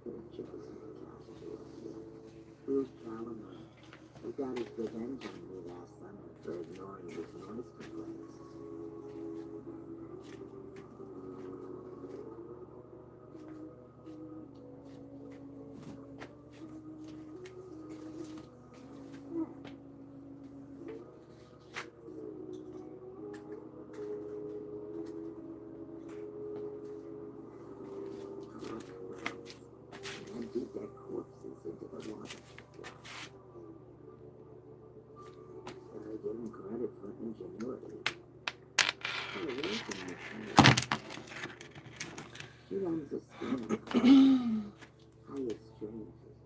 could have chosen to cast you up here. Who's Calamar? He got his revenge on me last summer for ignoring his noise complaints. Emptied their corpses into the water. But I give him credit for ingenuity. Oh, where's the machine? She runs a scheme. Highest strange is that.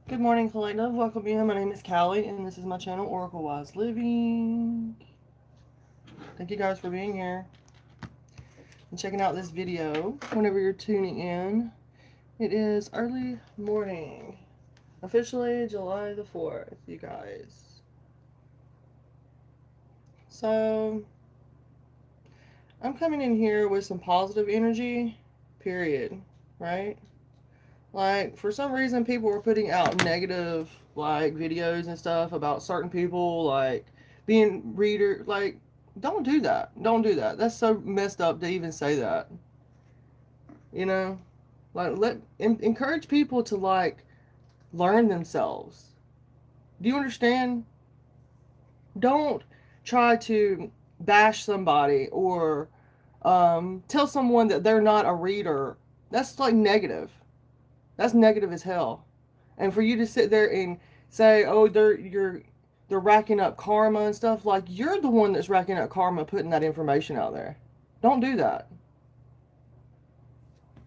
Good morning, Collective. Welcome in. My name is Callie, and this is my channel, Oracle Wise Living. Thank you guys for being here and checking out this video whenever you're tuning in. It is early morning, officially July the 4th, you guys. So, I'm coming in here with some positive energy, period, right? Like, for some reason, people were putting out negative, like, videos and stuff about certain people, like, being reader, like, don't do that. Don't do that. That's so messed up to even say that. You know? Like, encourage people to, like, learn themselves. Do you understand? Don't try to bash somebody or tell someone that they're not a reader. That's, like, negative. That's negative as hell. And for you to sit there and say, "Oh, they're racking up karma and stuff," like you're the one that's racking up karma, putting that information out there. Don't do that.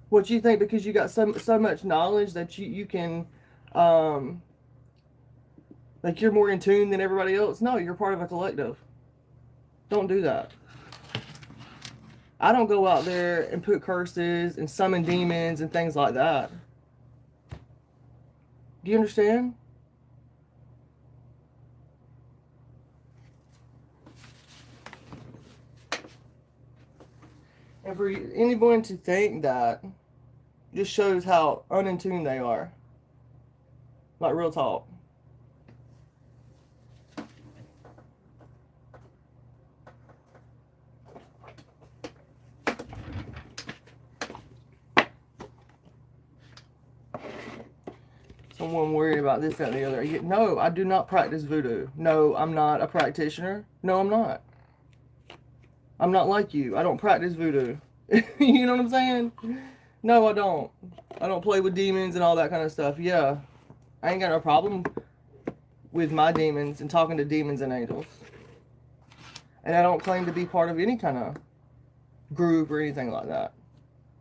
What you think because you got so much knowledge that you can, um, like you're more in tune than everybody else. No, you're part of a collective. Don't do that. I don't go out there and put curses and summon demons and things like that. Do you understand? And for anyone to think that just shows how unin tuned they are. Like, real talk. Someone worried about this, that, and the other. No, I do not practice voodoo. No, I'm not a practitioner. No, I'm not. I'm not like you. I don't practice voodoo. You know what I'm saying? No, I don't. I don't play with demons and all that kind of stuff. Yeah, I ain't got no problem with my demons and talking to demons and angels. And I don't claim to be part of any kind of group or anything like that.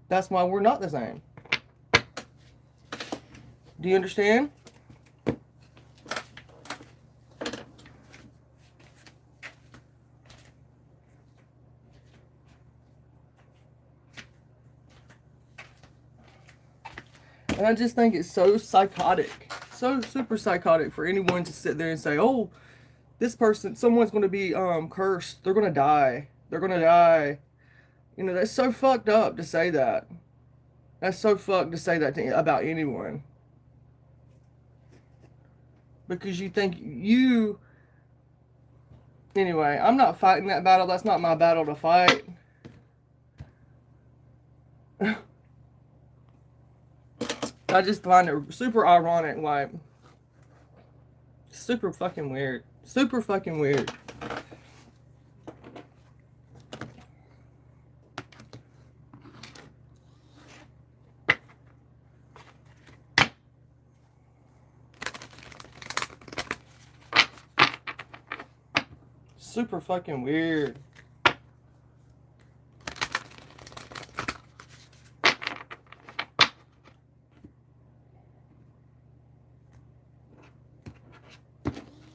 That's why we're not the same. Do you understand? And I just think it's so psychotic. So super psychotic for anyone to sit there and say, oh, this person, someone's going to be cursed. They're going to die. They're going to die. You know, that's so fucked up to say that. That's so fucked to say that about anyone. Because you think you... Anyway, I'm not fighting that battle. That's not my battle to fight. I just find it super ironic, like... Super fucking weird. Super fucking weird. Super fucking weird.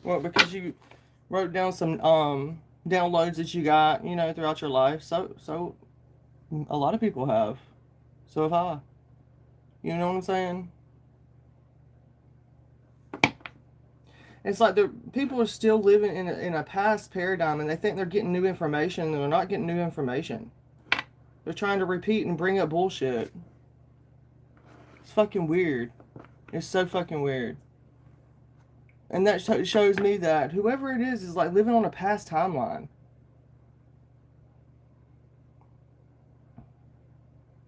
Well, because you wrote down some downloads that you got, you know, throughout your life. So a lot of people have. So have I. You know what I'm saying? It's like the people are still living in a past paradigm, and they think they're getting new information, and they're not getting new information. They're trying to repeat and bring up bullshit. It's fucking weird. It's so fucking weird. And that shows me that whoever it is like living on a past timeline.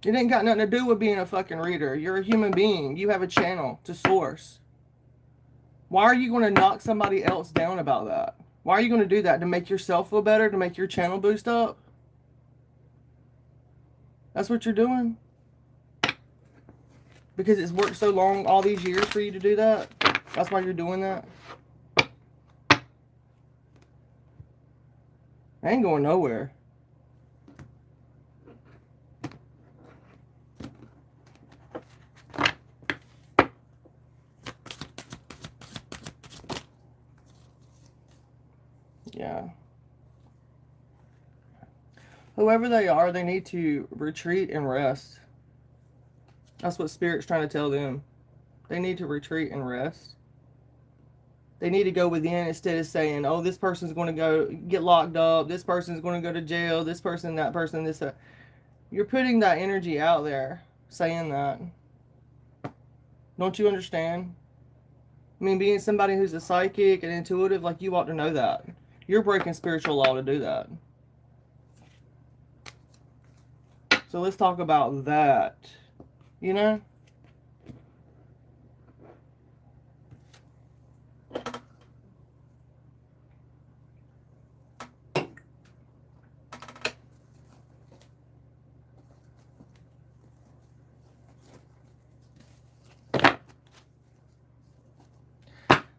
It ain't got nothing to do with being a fucking reader. You're a human being. You have a channel to source. Why are you going to knock somebody else down about that? Why are you going to do that? To make yourself feel better? To make your channel boost up? That's what you're doing? Because it's worked so long, all these years for you to do that? That's why you're doing that? I ain't going nowhere. Yeah. Whoever they are, they need to retreat and rest. That's what Spirit's trying to tell them. They need to retreat and rest. They need to go within instead of saying, oh, this person's going to go get locked up. This person's going to go to jail. This person, that person, this. You're putting that energy out there, saying that. Don't you understand? I mean, being somebody who's a psychic and intuitive, like, you ought to know that. You're breaking spiritual law to do that. So let's talk about that. You know?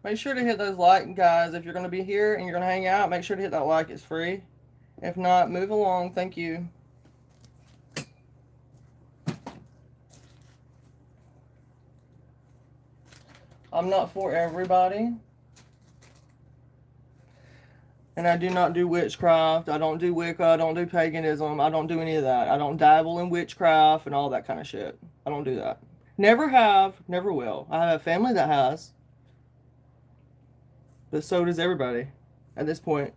Make sure to hit those like, guys. If you're going to be here and you're going to hang out, make sure to hit that like. It's free. If not, move along. Thank you. I'm not for everybody. And I do not do witchcraft. I don't do Wicca. I don't do paganism. I don't do any of that. I don't dabble in witchcraft and all that kind of shit. I don't do that. Never have. Never will. I have a family that has. But so does everybody at this point.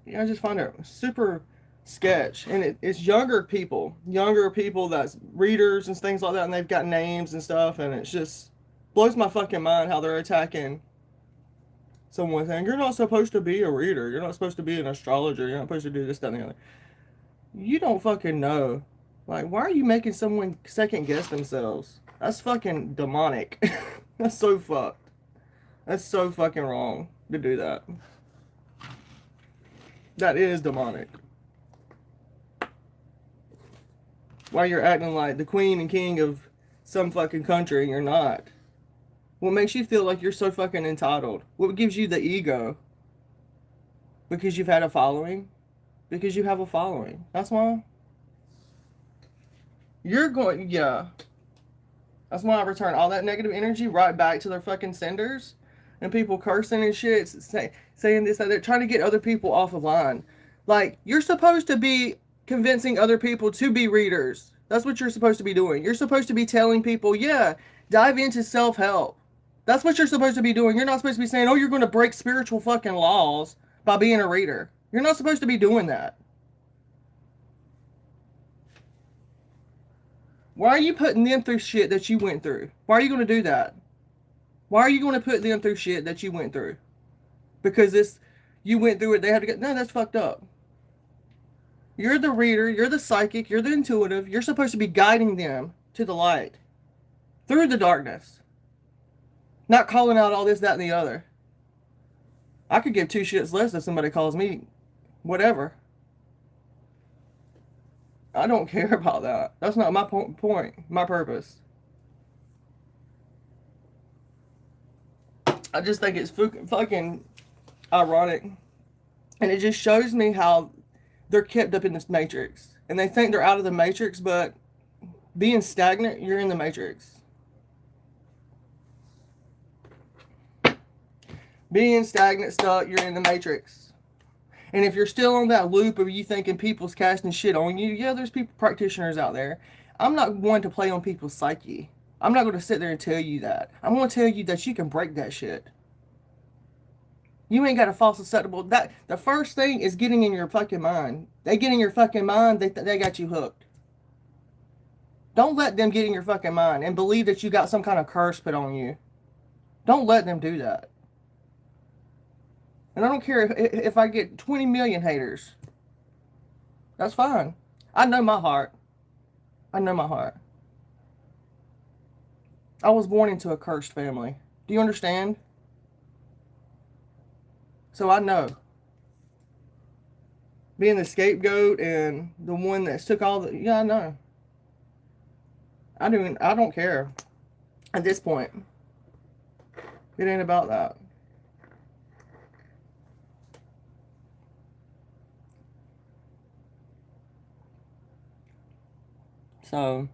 Yeah, I just find it super sketch. And it's younger people that's readers and things like that, and they've got names and stuff, and it just blows my fucking mind how they're attacking someone saying, you're not supposed to be a reader, you're not supposed to be an astrologer, you're not supposed to do this, that, and the other. You don't fucking know. Like, why are you making someone second guess themselves? That's fucking demonic. That's so fucked. That's so fucking wrong to do that. That is demonic. Why you're acting like the queen and king of some fucking country and you're not. What makes you feel like you're so fucking entitled? What gives you the ego? Because you've had a following? Because you have a following. That's why. You're going, yeah. That's why I return all that negative energy right back to their fucking senders. And people cursing and shit, saying this, that. They're trying to get other people off the line. Like, you're supposed to be convincing other people to be readers. That's what you're supposed to be doing. You're supposed to be telling people, yeah, dive into self-help. That's what you're supposed to be doing. You're not supposed to be saying, oh, you're going to break spiritual fucking laws by being a reader. You're not supposed to be doing that. Why are you putting them through shit that you went through? Why are you going to do that? Why are you going to put them through shit that you went through? Because you went through it, they had to get... No, that's fucked up. You're the reader, you're the psychic, you're the intuitive. You're supposed to be guiding them to the light. Through the darkness. Not calling out all this, that, and the other. I could give two shits less if somebody calls me whatever. I don't care about that. That's not my point, my purpose. I just think it's fucking ironic. And it just shows me how they're kept up in this matrix. And they think they're out of the matrix, but being stagnant, you're in the matrix. Being stagnant, stuck, you're in the matrix. And if you're still on that loop of you thinking people's casting shit on you, yeah, there's people, practitioners out there. I'm not one to play on people's psyche. I'm not going to sit there and tell you that. I'm going to tell you that you can break that shit. You ain't got a false susceptible. That the first thing is getting in your fucking mind. They get in your fucking mind, they got you hooked. Don't let them get in your fucking mind and believe that you got some kind of curse put on you. Don't let them do that. And I don't care if I get 20 million haters. That's fine. I know my heart. I know my heart. I was born into a cursed family. Do you understand? So I know. Being the scapegoat and the one that took all the... Yeah, I know. I don't care. At this point. It ain't about that. So...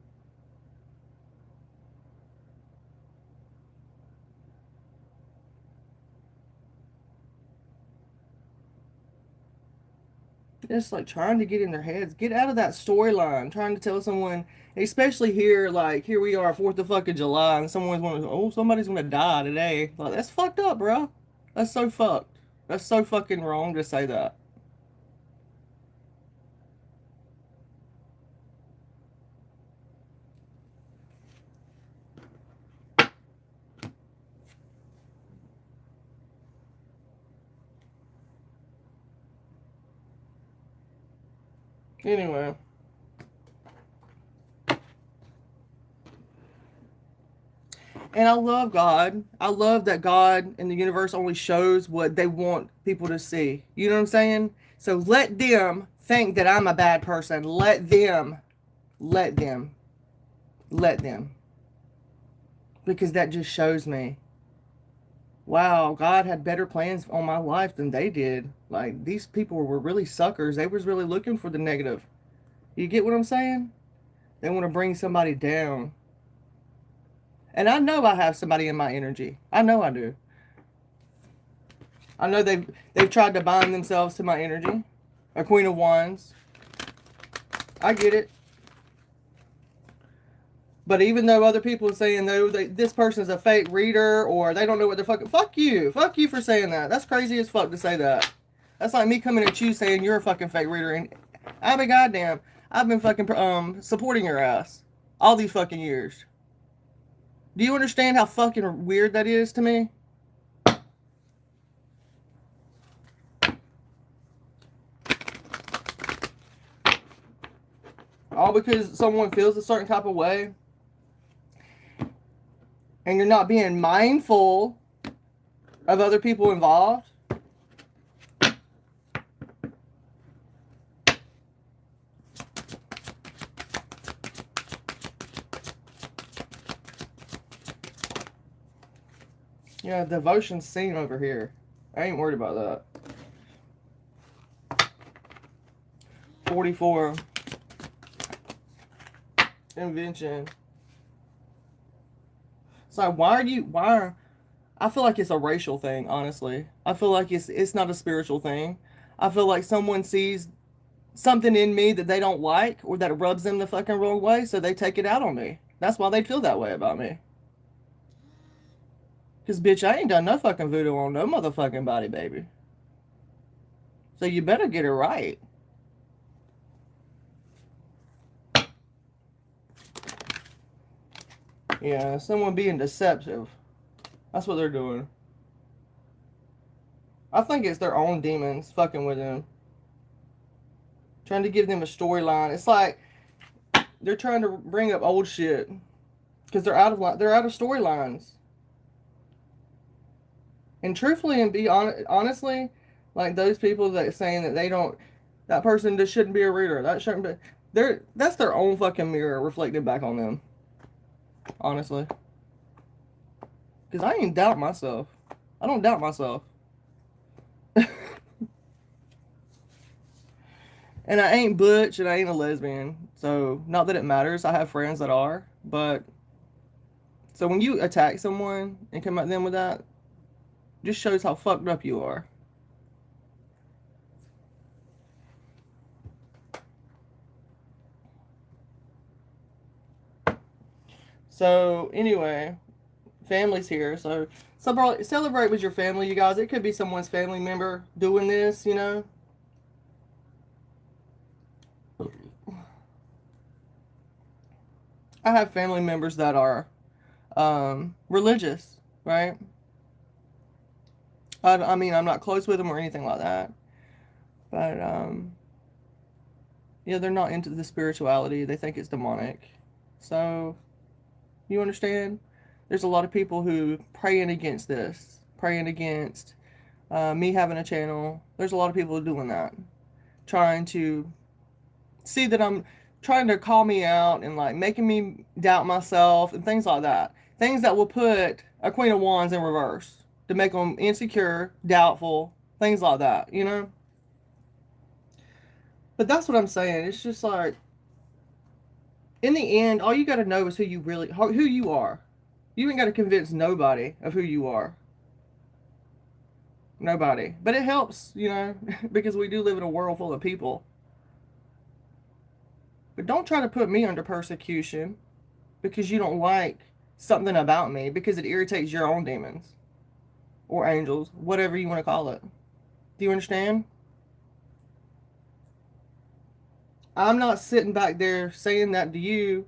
It's like trying to get in their heads. Get out of that storyline. Trying to tell someone, especially here, like, here we are, 4th of fucking July, and someone's going to, oh, somebody's going to die today. Like, that's fucked up, bro. That's so fucked. That's so fucking wrong to say that. Anyway. And I love God. I love that God and the universe only shows what they want people to see. You know what I'm saying? So let them think that I'm a bad person. Let them. Because that just shows me, wow, God had better plans on my life than they did. Like, these people were really suckers. They was really looking for the negative. You get what I'm saying? They want to bring somebody down. And I know I have somebody in my energy. I know I do. I know they've tried to bind themselves to my energy. A Queen of Wands. I get it. But even though other people are saying, no, this person's a fake reader, or they don't know what they're fucking... Fuck you. Fuck you for saying that. That's crazy as fuck to say that. That's like me coming at you saying you're a fucking fake reader. And I mean, goddamn, I've been fucking supporting your ass all these fucking years. Do you understand how fucking weird that is to me? All because someone feels a certain type of way. And you're not being mindful of other people involved. Yeah, devotion's seen over here. I ain't worried about that. 44. Invention. It's like, I feel like it's a racial thing, honestly. I feel like it's not a spiritual thing. I feel like someone sees something in me that they don't like or that rubs them the fucking wrong way, so they take it out on me. That's why they feel that way about me. Because, bitch, I ain't done no fucking voodoo on no motherfucking body, baby. So you better get it right. Yeah, someone being deceptive. That's what they're doing. I think it's their own demons fucking with them. Trying to give them a storyline. It's like they're trying to bring up old shit. Because they're out of storylines. And truthfully and honestly, like those people that saying that they don't, that person just shouldn't be a reader. That shouldn't be, that's their own fucking mirror reflected back on them. Honestly. Because I ain't doubt myself. I don't doubt myself. And I ain't butch and I ain't a lesbian. So, not that it matters. I have friends that are. But, so when you attack someone and come at them with that, just shows how fucked up you are. So, anyway, family's here. So, celebrate with your family, you guys. It could be someone's family member doing this, you know. I have family members that are religious, right? I mean, I'm not close with them or anything like that. But, yeah, they're not into the spirituality. They think it's demonic. So, you understand? There's a lot of people who praying against this. Praying against me having a channel. There's a lot of people doing that. Trying to see that I'm trying to call me out and like making me doubt myself and things like that. Things that will put a Queen of Wands in reverse to make them insecure, doubtful, things like that, you know? But that's what I'm saying. It's just like, in the end, all you got to know is who you are. You ain't got to convince nobody of who you are. Nobody. But it helps, you know, because we do live in a world full of people. But don't try to put me under persecution because you don't like something about me, because it irritates your own demons or angels, whatever you want to call it. Do you understand? I'm not sitting back there saying that to you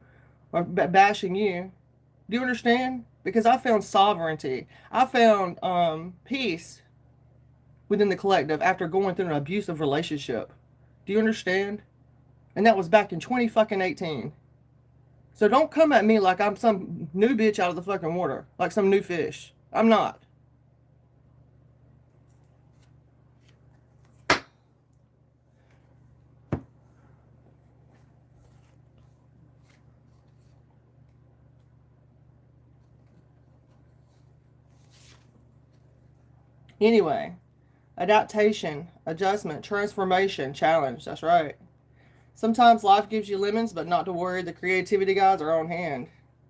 or bashing you. Do you understand? Because I found sovereignty. I found peace within the collective after going through an abusive relationship. Do you understand? And that was back in 2018. So don't come at me like I'm some new bitch out of the fucking water. Like some new fish. I'm not. Anyway, adaptation, adjustment, transformation, challenge. That's right. Sometimes life gives you lemons, but not to worry. The creativity guides are on hand.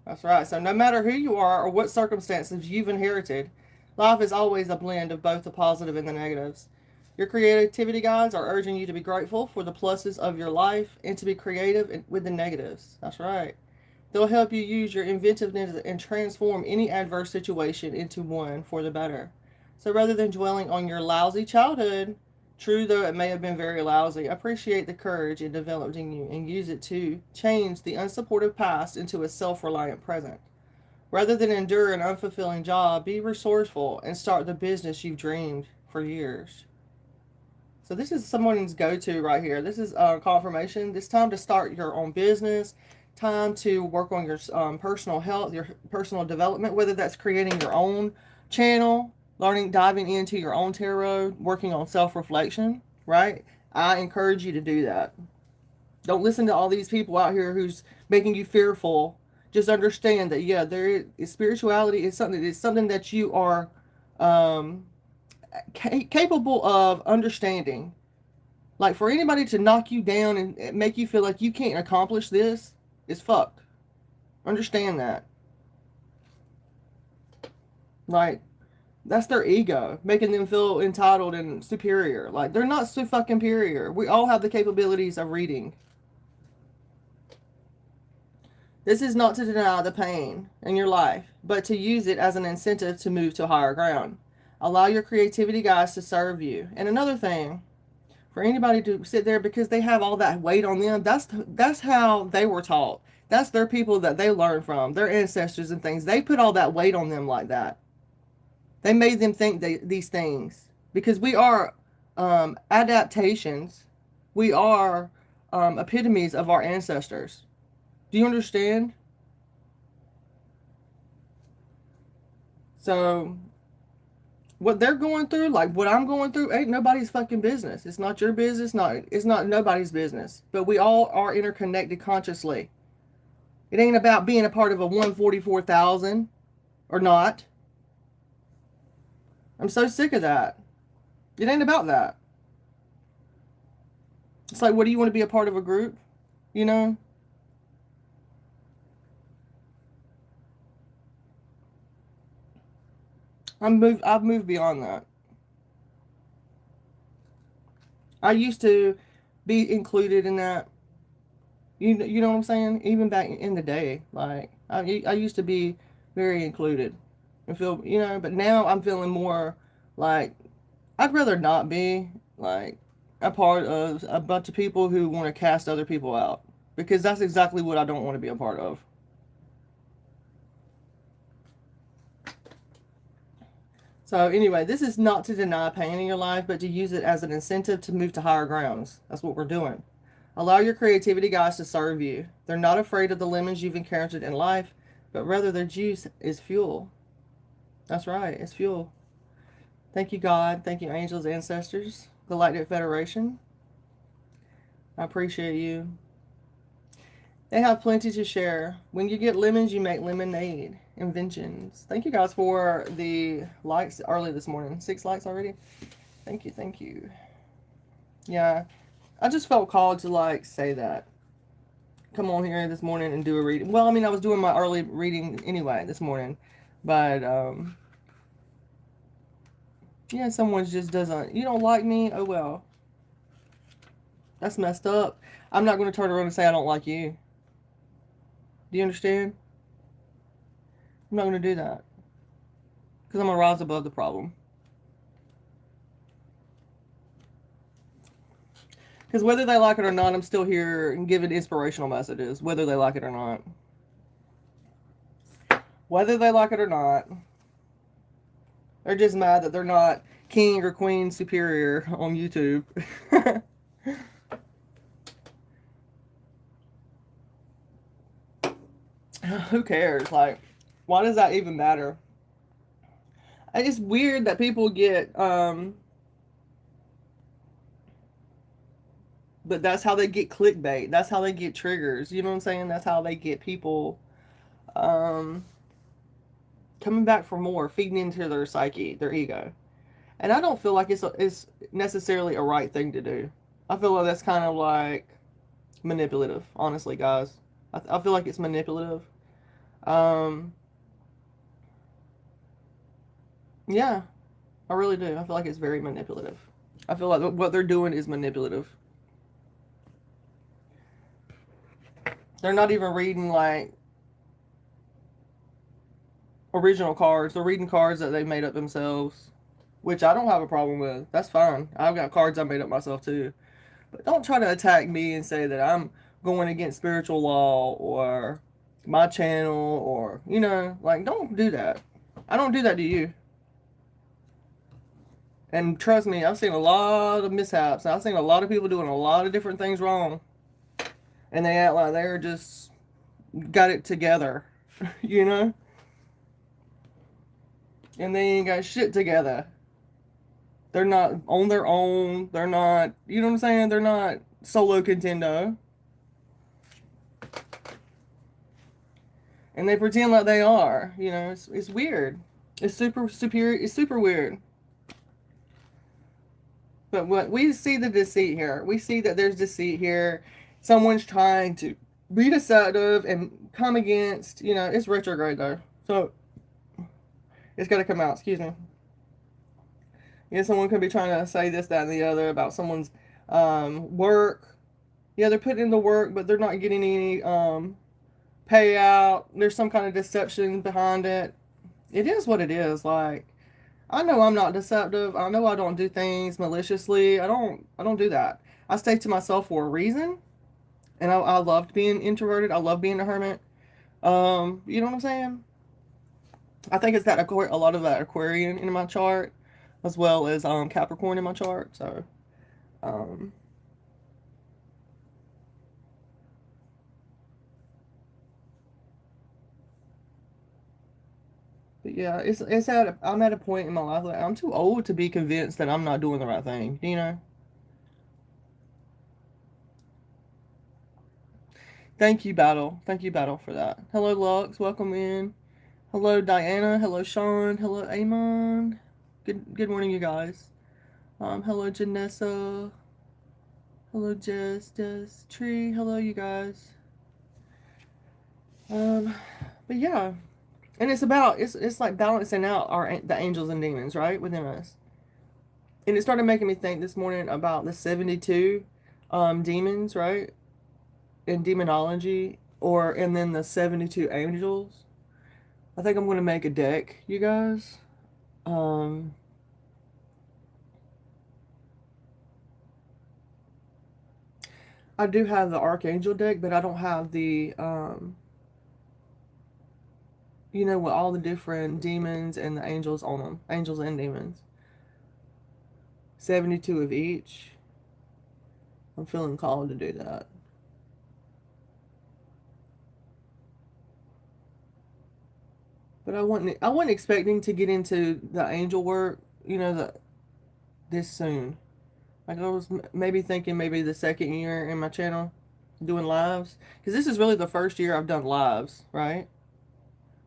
That's right. So no matter who you are or what circumstances you've inherited, life is always a blend of both the positive and the negatives. Your creativity guides are urging you to be grateful for the pluses of your life and to be creative with the negatives. That's right. They'll help you use your inventiveness and transform any adverse situation into one for the better. So rather than dwelling on your lousy childhood, true though it may have been very lousy, appreciate the courage it developed in you and use it to change the unsupportive past into a self-reliant present. Rather than endure an unfulfilling job, be resourceful and start the business you've dreamed for years. So this is someone's go-to right here. This is confirmation. It's time to start your own business. Time to work on your personal health, your personal development, whether that's creating your own channel, diving into your own tarot, working on self-reflection, right? I encourage you to do that. Don't listen to all these people out here who's making you fearful. Just understand that, yeah, spirituality is something that you are capable of understanding. Like, for anybody to knock you down and make you feel like you can't accomplish this is fucked. Understand that. Right? That's their ego, making them feel entitled and superior. Like, they're not so fucking superior. We all have the capabilities of reading. This is not to deny the pain in your life, but to use it as an incentive to move to higher ground. Allow your creativity guys to serve you. And another thing, for anybody to sit there because they have all that weight on them, that's how they were taught. That's their people that they learned from, their ancestors and things. They put all that weight on them like that. They made them think these things because we are adaptations. We are epitomes of our ancestors. Do you understand? So what they're going through, like what I'm going through, ain't nobody's fucking business. It's not your business. It's not nobody's business. But we all are interconnected consciously. It ain't about being a part of a 144,000 or not. I'm so sick of that. It ain't about that. It's like, what do you want to be a part of a group? You know? I've moved beyond that. I used to be included in that. You know what I'm saying? Even back in the day, like I used to be very included and feel, you know, but now I'm feeling more like I'd rather not be like a part of a bunch of people who want to cast other people out, because that's exactly what I don't want to be a part of. So anyway, this is not to deny pain in your life, but to use it as an incentive to move to higher grounds. That's what we're doing. Allow your creativity guys to serve you. They're not afraid of the lemons you've encountered in life, but rather their juice is fuel. That's right, it's fuel. Thank you, God. Thank you, angels, ancestors, Galactic Federation. I appreciate you. They have plenty to share. When you get lemons, you make lemonade. Inventions. Thank you guys for the likes early this morning. 6 likes already. Thank you, thank you. Yeah, I just felt called to like say that. Come on here this morning and do a reading. Well, I mean, I was doing my early reading anyway this morning, but yeah, someone just doesn't. You don't like me? Oh well. That's messed up. I'm not going to turn around and say I don't like you. Do you understand? I'm not going to do that. Because I'm going to rise above the problem. Because whether they like it or not, I'm still here and giving inspirational messages. Whether they like it or not. Whether they like it or not. They're just mad that they're not king or queen superior on YouTube. Who cares? Like, why does that even matter? It's weird that people get, but that's how they get clickbait. That's how they get triggers. You know what I'm saying? That's how they get people coming back for more, feeding into their psyche, their ego. And I don't feel like it's necessarily a right thing to do. I feel like that's kind of like manipulative, honestly, guys. I feel like it's manipulative. Yeah, I really do. I feel like it's very manipulative. I feel like what they're doing is manipulative. They're not even reading like original cards. They're reading cards that they made up themselves, which I don't have a problem with. That's fine. I've got cards I made up myself too. But don't try to attack me and say that I'm going against spiritual law or my channel or, you know, like, don't do that. I don't do that to you. And trust me, I've seen a lot of mishaps. I've seen a lot of people doing a lot of different things wrong. And they act like they're just got it together, you know? And they ain't got shit together. They're not on their own. They're not, you know what I'm saying? They're not solo contendo. And they pretend like they are. You know, it's weird. It's super superior. It's super weird. But what we see the deceit here. We see that there's deceit here. Someone's trying to be deceptive and come against, you know, it's retrograde though. So it's got to come out. Excuse me. Yeah, someone could be trying to say this, that, and the other about someone's work. Yeah, they're putting in the work, but they're not getting any payout. There's some kind of deception behind it. It is what it is. Like, I know I'm not deceptive. I know I don't do things maliciously. I don't do that. I stay to myself for a reason. And I loved being introverted. I love being a hermit. You know what I'm saying? I think it's that a lot of that Aquarian in my chart, as well as Capricorn in my chart. So, um, but yeah, I'm at a point in my life that I'm too old to be convinced that I'm not doing the right thing. You know. Thank you, Battle. Thank you, Battle, for that. Hello, Lux. Welcome in. Hello, Diana. Hello, Sean. Hello, Amon. Good morning, you guys. Hello, Janessa. Hello, Jess, Tree. Hello, you guys. But yeah, and it's like balancing out the angels and demons, right, within us. And it started making me think this morning about the 72 demons, right, in demonology, and then the 72 angels. I think I'm going to make a deck, you guys. I do have the Archangel deck, but I don't have the, with all the different demons and the angels on them. Angels and demons. 72 of each. I'm feeling called to do that. But I wasn't expecting to get into the angel work, this soon. Like, I was maybe thinking maybe the second year in my channel doing lives. Because this is really the first year I've done lives, right?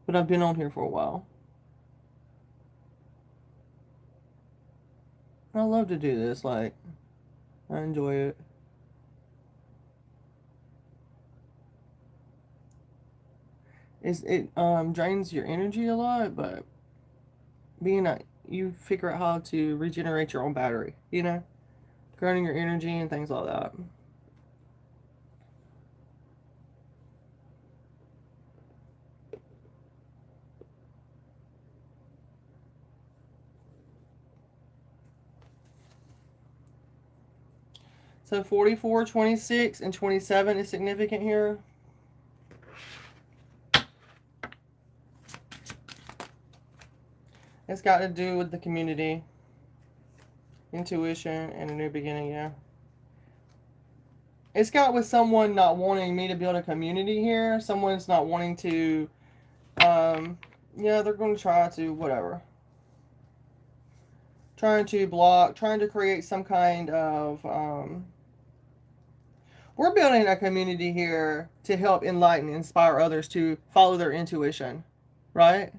But I've been on here for a while. I love to do this. Like, I enjoy it. It drains your energy a lot, but you figure out how to regenerate your own battery, Grounding your energy and things like that. So 44, 26, and 27 is significant here. It's got to do with the community, intuition, and a new beginning, yeah. It's got with someone not wanting me to build a community here. Someone's not wanting to, they're going to try to, whatever. Trying to block, trying to create some kind of, we're building a community here to help enlighten, inspire others to follow their intuition, right?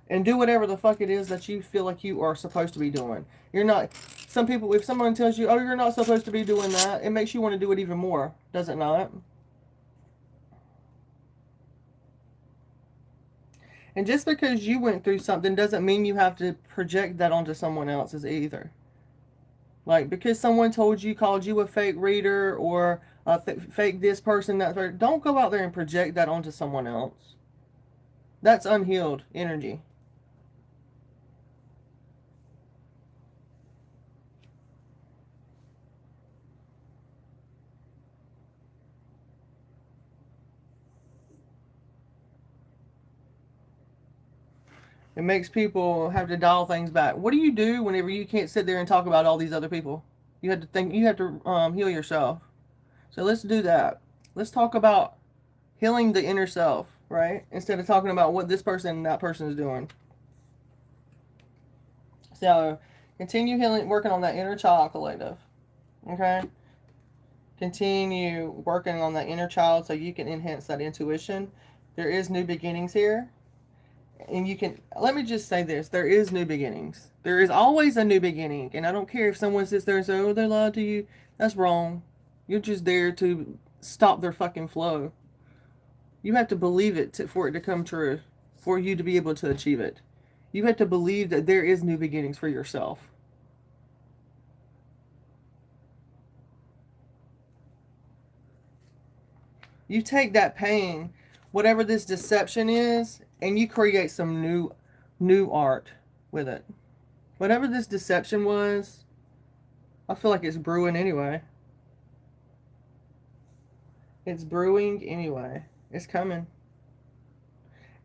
And do whatever the fuck it is that you feel like you are supposed to be doing. You're not, some people, if someone tells you, oh, you're not supposed to be doing that, it makes you want to do it even more, does it not? And just because you went through something doesn't mean you have to project that onto someone else's either. Like, because someone called you a fake reader or a fake this person, that, don't go out there and project that onto someone else. That's unhealed energy. It makes people have to dial things back. What do you do whenever you can't sit there and talk about all these other people? You have to think. You have to heal yourself. So let's do that. Let's talk about healing the inner self, right? Instead of talking about what this person and that person is doing. So continue healing, working on that inner child collective. Okay. Continue working on that inner child so you can enhance that intuition. There is new beginnings here. And let me just say this, there is new beginnings. There is always a new beginning. And I don't care if someone sits there and says, oh, they lied to you. That's wrong. You're just there to stop their fucking flow. You have to believe it for it to come true, for you to be able to achieve it. You have to believe that there is new beginnings for yourself. You take that pain, whatever this deception is, and you create some new art with it. Whatever this deception was, I feel like it's brewing anyway. It's brewing anyway. It's coming.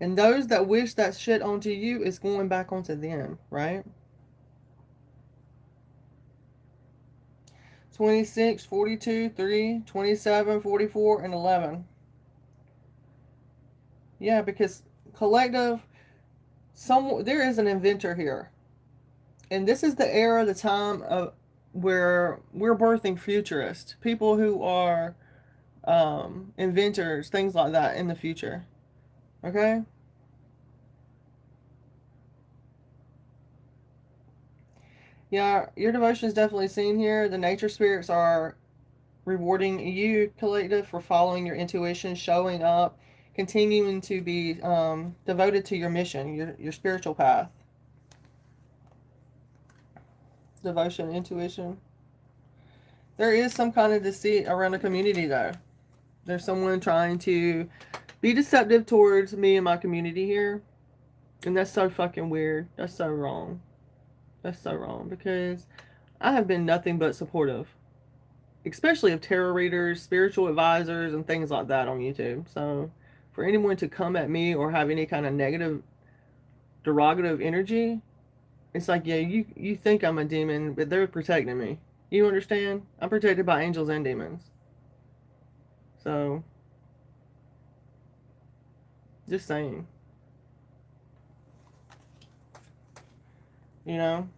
And those that wish that shit onto you is going back onto them, right? 26, 42, 3, 27, 44, and 11. Yeah, because collective, there is an inventor here. And this is the era, the time of where we're birthing futurists, people who are inventors, things like that in the future. Okay? Yeah, your devotion is definitely seen here. The nature spirits are rewarding you, collective, for following your intuition, showing up, continuing to be devoted to your mission, your spiritual path. Devotion, intuition. There is some kind of deceit around the community, though. There's someone trying to be deceptive towards me and my community here. And that's so fucking weird. That's so wrong. That's so wrong, because I have been nothing but supportive, especially of tarot readers, spiritual advisors, and things like that on YouTube. So for anyone to come at me or have any kind of negative, derogative energy, it's like, yeah, you think I'm a demon, but they're protecting me. You understand? I'm protected by angels and demons. So, just saying. You know?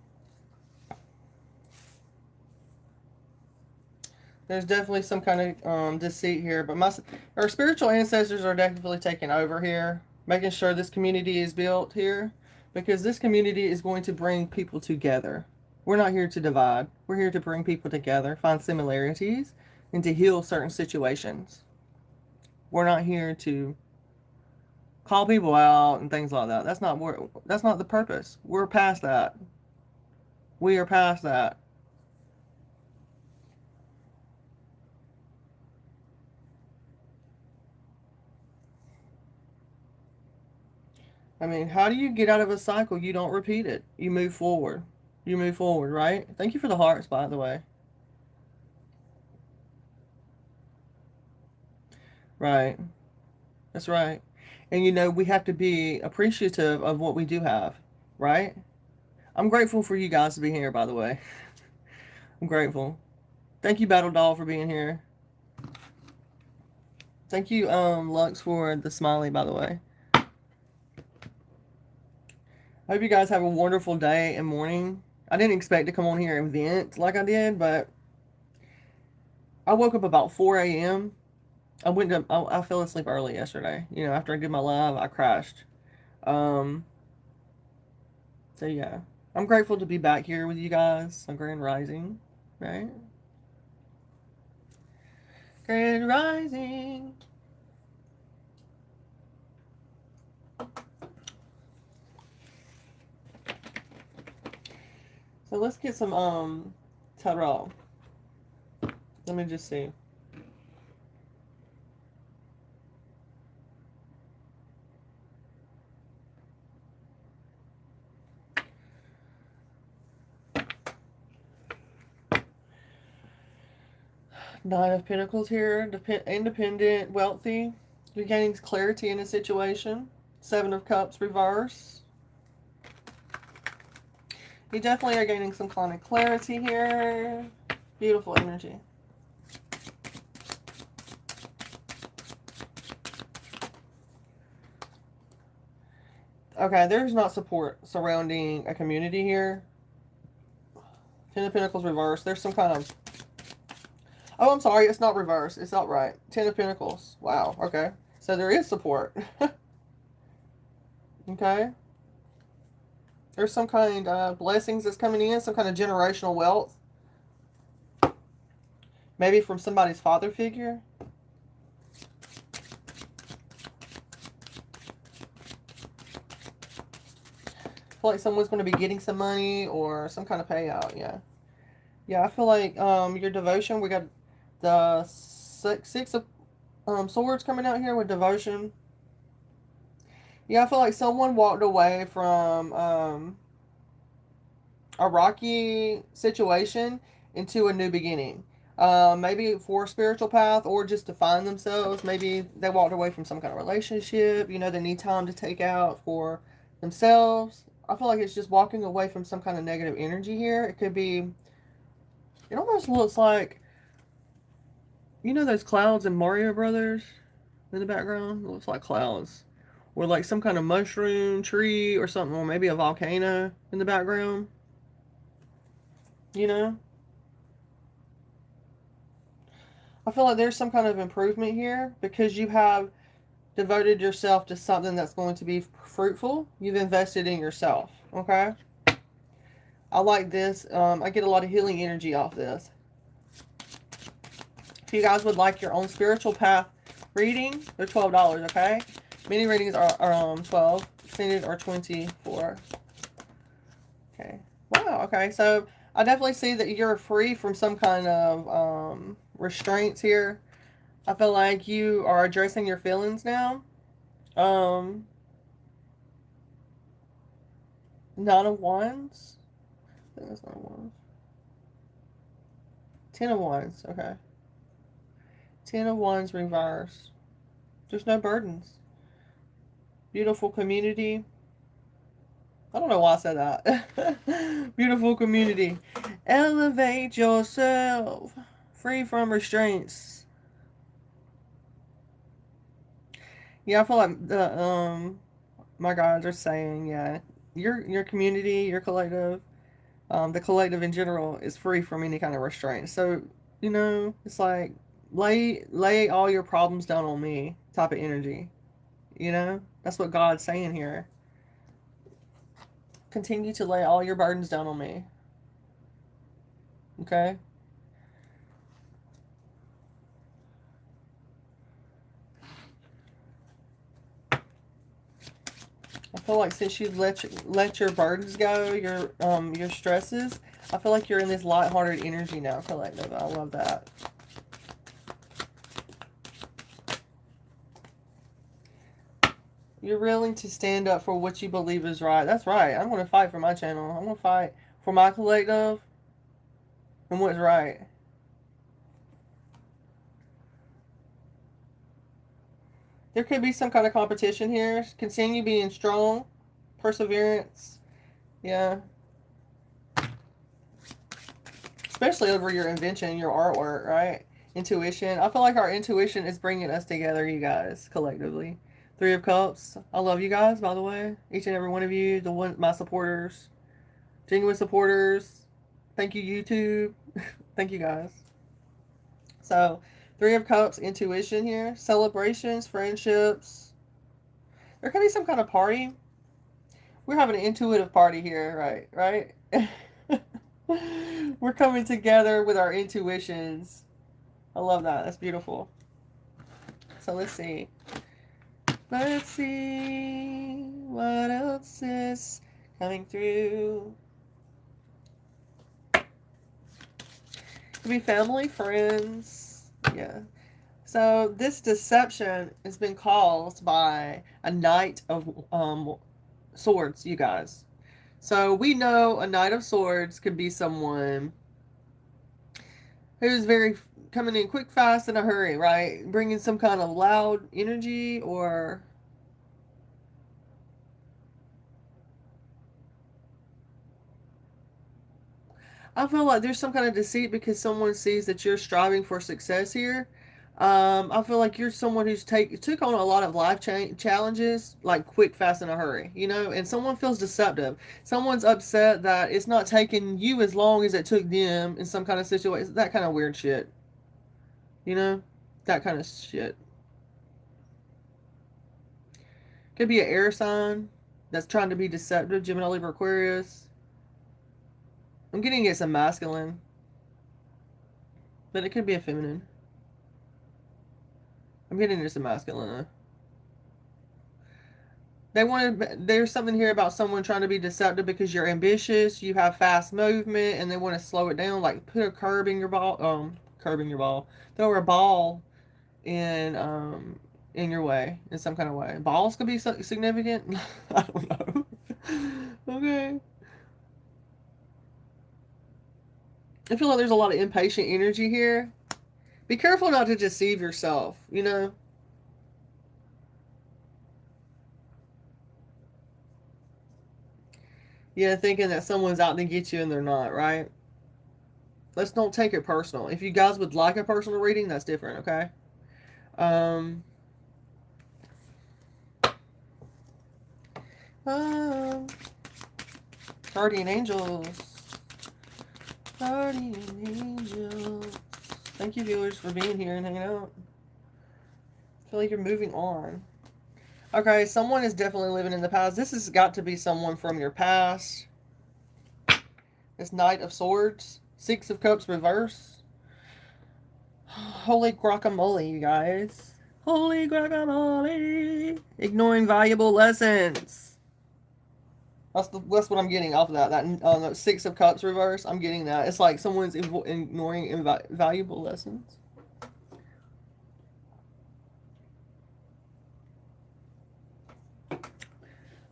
There's definitely some kind of deceit here, but our spiritual ancestors are definitely taking over here, making sure this community is built here, because this community is going to bring people together. We're not here to divide. We're here to bring people together, find similarities, and to heal certain situations. We're not here to call people out and things like that. That's not the purpose. We're past that. We are past that. I mean, how do you get out of a cycle? You don't repeat it. You move forward. You move forward, right? Thank you for the hearts, by the way. Right. That's right. And you know, we have to be appreciative of what we do have, right? I'm grateful for you guys to be here, by the way. I'm grateful. Thank you, Battle Doll, for being here. Thank you, Lux, for the smiley, by the way. I hope you guys have a wonderful day and morning. I didn't expect to come on here and vent like I did, but I woke up about 4 a.m. I fell asleep early yesterday. You know, after I did my live, I crashed. So yeah, I'm grateful to be back here with you guys on Grand Rising, right? Grand Rising. So let's get some tarot. Let me just see. Nine of Pentacles here. Independent, wealthy. You're gaining clarity in a situation. Seven of Cups reverse. You definitely are gaining some kind of clarity here. Beautiful energy. Okay, there's not support surrounding a community here. Ten of Pentacles reverse. There's some kind of... Oh, I'm sorry. It's not reverse. It's outright. Ten of Pentacles. Wow. Okay. So there is support. Okay. There's some kind of blessings that's coming in. Some kind of generational wealth. Maybe from somebody's father figure. feel like someone's going to be getting some money or some kind of payout. Yeah. Yeah, I feel like your devotion, we got the six of swords coming out here with devotion. Yeah, I feel like someone walked away from a rocky situation into a new beginning. Maybe for a spiritual path or just to find themselves. Maybe they walked away from some kind of relationship. You know, they need time to take out for themselves. I feel like it's just walking away from some kind of negative energy here. It could be, it almost looks like, you know, those clouds in Mario Brothers in the background? It looks like clouds. Or like some kind of mushroom tree or something, or maybe a volcano in the background. You know? I feel like there's some kind of improvement here because you have devoted yourself to something that's going to be fruitful. You've invested in yourself. Okay? I like this. I get a lot of healing energy off this. If you guys would like your own spiritual path reading, they're $12, okay? Mini readings are 12. Extended are 24. Okay. Wow, okay. So I definitely see that you're free from some kind of restraints here. I feel like you are addressing your feelings now. Nine of Wands. I think that's Nine of Wands. 10 of Wands, okay. 10 of Wands reverse. There's no burdens. Beautiful community. I don't know why I said that. Beautiful community. Elevate yourself. Free from restraints. Yeah, I feel like the my guides are saying, yeah, your community, your collective, the collective in general is free from any kind of restraint. So, you know, it's like lay all your problems down on me type of energy. You know? That's what God's saying here. Continue to lay all your burdens down on me. Okay? I feel like since you've let your burdens go, your stresses, I feel like you're in this lighthearted energy now, collective. I love that. You're willing to stand up for what you believe is right. That's right. I'm going to fight for my channel. I'm going to fight for my collective and what's right. There could be some kind of competition here. Continue being strong. Perseverance. Yeah. Especially over your invention, your artwork, right? Intuition. I feel like our intuition is bringing us together, you guys, collectively. Three of Cups. I love you guys, by the way. Each and every one of you. My supporters. Genuine supporters. Thank you, YouTube. Thank you, guys. So, Three of Cups, intuition here. Celebrations, friendships. There could be some kind of party. We're having an intuitive party here, right? We're coming together with our intuitions. I love that. That's beautiful. So let's see. Let's see what else is coming through. Could be family, friends. Yeah. So this deception has been caused by a Knight of Swords, you guys. So we know a Knight of Swords could be someone who's very coming in quick, fast, in a hurry, right? Bringing some kind of loud energy or... I feel like there's some kind of deceit because someone sees that you're striving for success here. I feel like you're someone who's took on a lot of life challenges, like quick, fast, in a hurry, you know, and someone feels deceptive. Someone's upset that it's not taking you as long as it took them in some kind of situation. That kind of weird shit. You know? That kind of shit. Could be an air sign that's trying to be deceptive. Gemini, Libra, Aquarius. I'm getting it's a masculine. But it could be a feminine. I'm getting it's a masculine. There's something here about someone trying to be deceptive because you're ambitious, you have fast movement, and they want to slow it down, like put a curb in your ball, throw a ball in your way in some kind of way. Balls could be significant. I don't know. Okay. I feel like there's a lot of impatient energy here. Be careful not to deceive yourself, you know? Yeah, thinking that someone's out to get you and they're not, right? Let's don't take it personal. If you guys would like a personal reading, that's different, okay? Um, um Guardian Angels. Guardian Angels. Thank you, viewers, for being here and hanging out. I feel like you're moving on. Okay, someone is definitely living in the past. This has got to be someone from your past. This Knight of Swords. Six of Cups reverse. Holy guacamole, you guys. Holy guacamole. Ignoring valuable lessons. That's what I'm getting off of that. That Six of Cups reverse. I'm getting that. It's like someone's ignoring valuable lessons.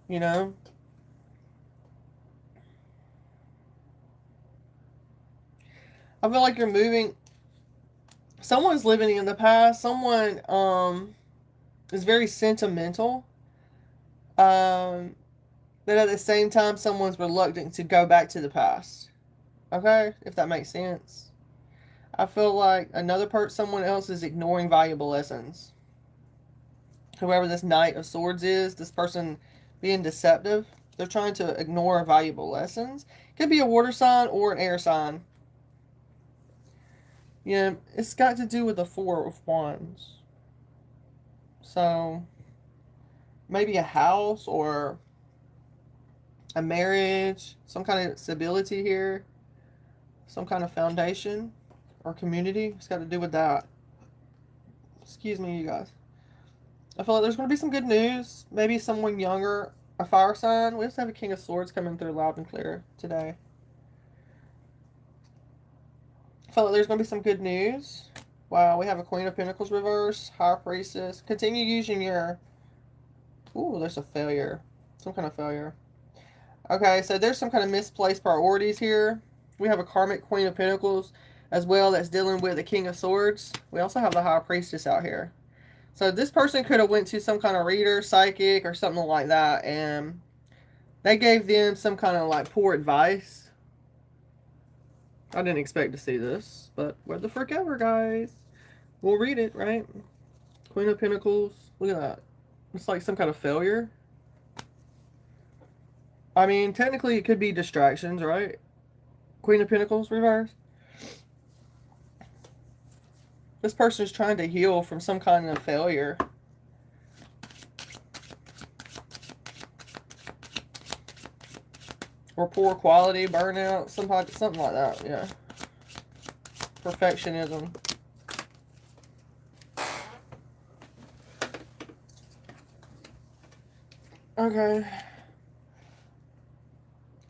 You know? I feel like you're moving. Someone's living in the past. Someone is very sentimental. But at the same time, someone's reluctant to go back to the past. Okay? If that makes sense. I feel like someone else is ignoring valuable lessons. Whoever this Knight of Swords is, this person being deceptive, they're trying to ignore valuable lessons. Could be a water sign or an air sign. Yeah, it's got to do with the Four of Wands. So, maybe a house or a marriage, some kind of stability here, some kind of foundation or community. It's got to do with that. Excuse me, you guys. I feel like there's going to be some good news. Maybe someone younger, a fire sign. We also have a King of Swords coming through loud and clear today. I feel like there's going to be some good news. Wow, we have a Queen of Pentacles reverse, High Priestess. Continue using your... Ooh, there's a failure. Some kind of failure. Okay, so there's some kind of misplaced priorities here. We have a karmic Queen of Pentacles as well that's dealing with the King of Swords. We also have the High Priestess out here. So this person could have went to some kind of reader, psychic, or something like that, and they gave them some kind of like poor advice. I didn't expect to see this, but where the frick ever, guys. We'll read it, right? Queen of Pentacles. Look at that. It's like some kind of failure. I mean, technically it could be distractions, right? Queen of Pentacles reverse. This person is trying to heal from some kind of failure. Or poor quality, burnout, something like that, yeah. Perfectionism. Okay.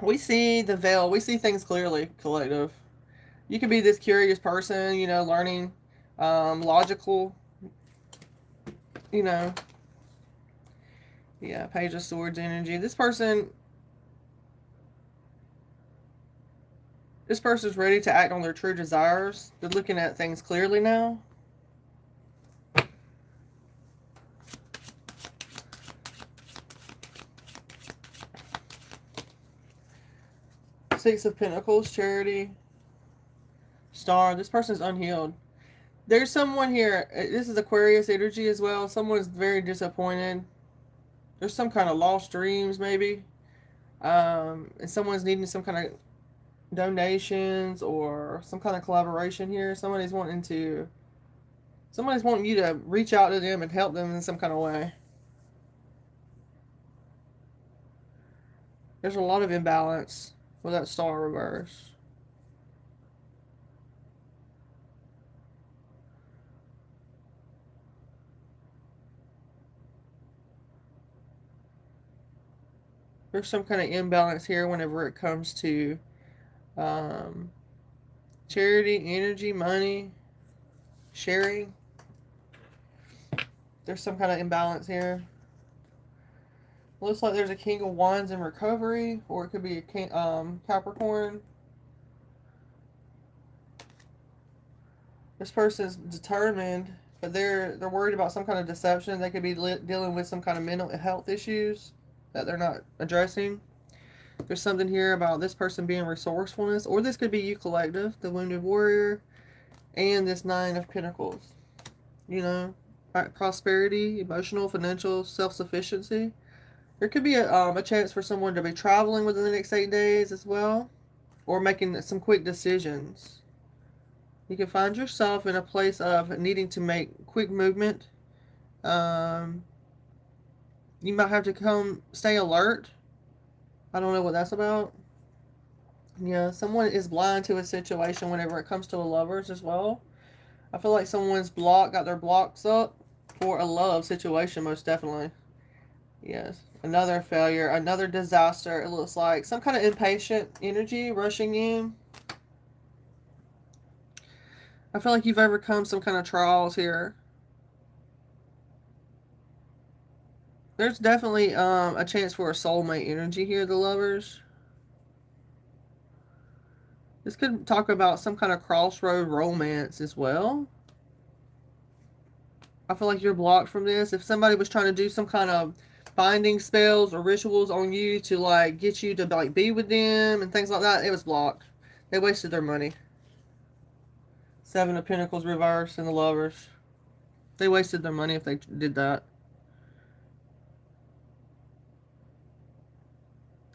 We see the veil. We see things clearly, collective. You could be this curious person, you know, learning, logical, you know. Yeah, Page of Swords energy. This person's ready to act on their true desires. They're looking at things clearly now. Six of Pentacles, Charity, Star. This person's unhealed. There's someone here. This is Aquarius energy as well. Someone's very disappointed. There's some kind of lost dreams, maybe. And someone's needing some kind of donations or some kind of collaboration here. Somebody's wanting you to reach out to them and help them in some kind of way. There's a lot of imbalance with that Star reverse. There's some kind of imbalance here whenever it comes to charity, energy, money, sharing. There's some kind of imbalance here. Looks like there's a King of Wands in recovery, or it could be a Capricorn. This person's determined, but they're worried about some kind of deception. They could be dealing with some kind of mental health issues that they're not addressing. There's something here about this person being resourcefulness, or this could be you collective, the Wounded Warrior, and this Nine of Pentacles. You know, prosperity, emotional, financial, self-sufficiency. There could be a chance for someone to be traveling within the next 8 days as well, or making some quick decisions. You can find yourself in a place of needing to make quick movement. You might have to stay alert. I don't know what that's about. Yeah, someone is blind to a situation whenever it comes to a lovers as well. I feel like someone's got their blocks up for a love situation, most definitely. Yes. Another failure, another disaster. It looks like some kind of impatient energy rushing in. I feel like you've overcome some kind of trials here. There's definitely a chance for a soulmate energy here, the lovers. This could talk about some kind of crossroad romance as well. I feel like you're blocked from this. If somebody was trying to do some kind of binding spells or rituals on you to like get you to like be with them and things like that, it was blocked. They wasted their money. Seven of Pentacles reversed and the lovers. They wasted their money if they did that.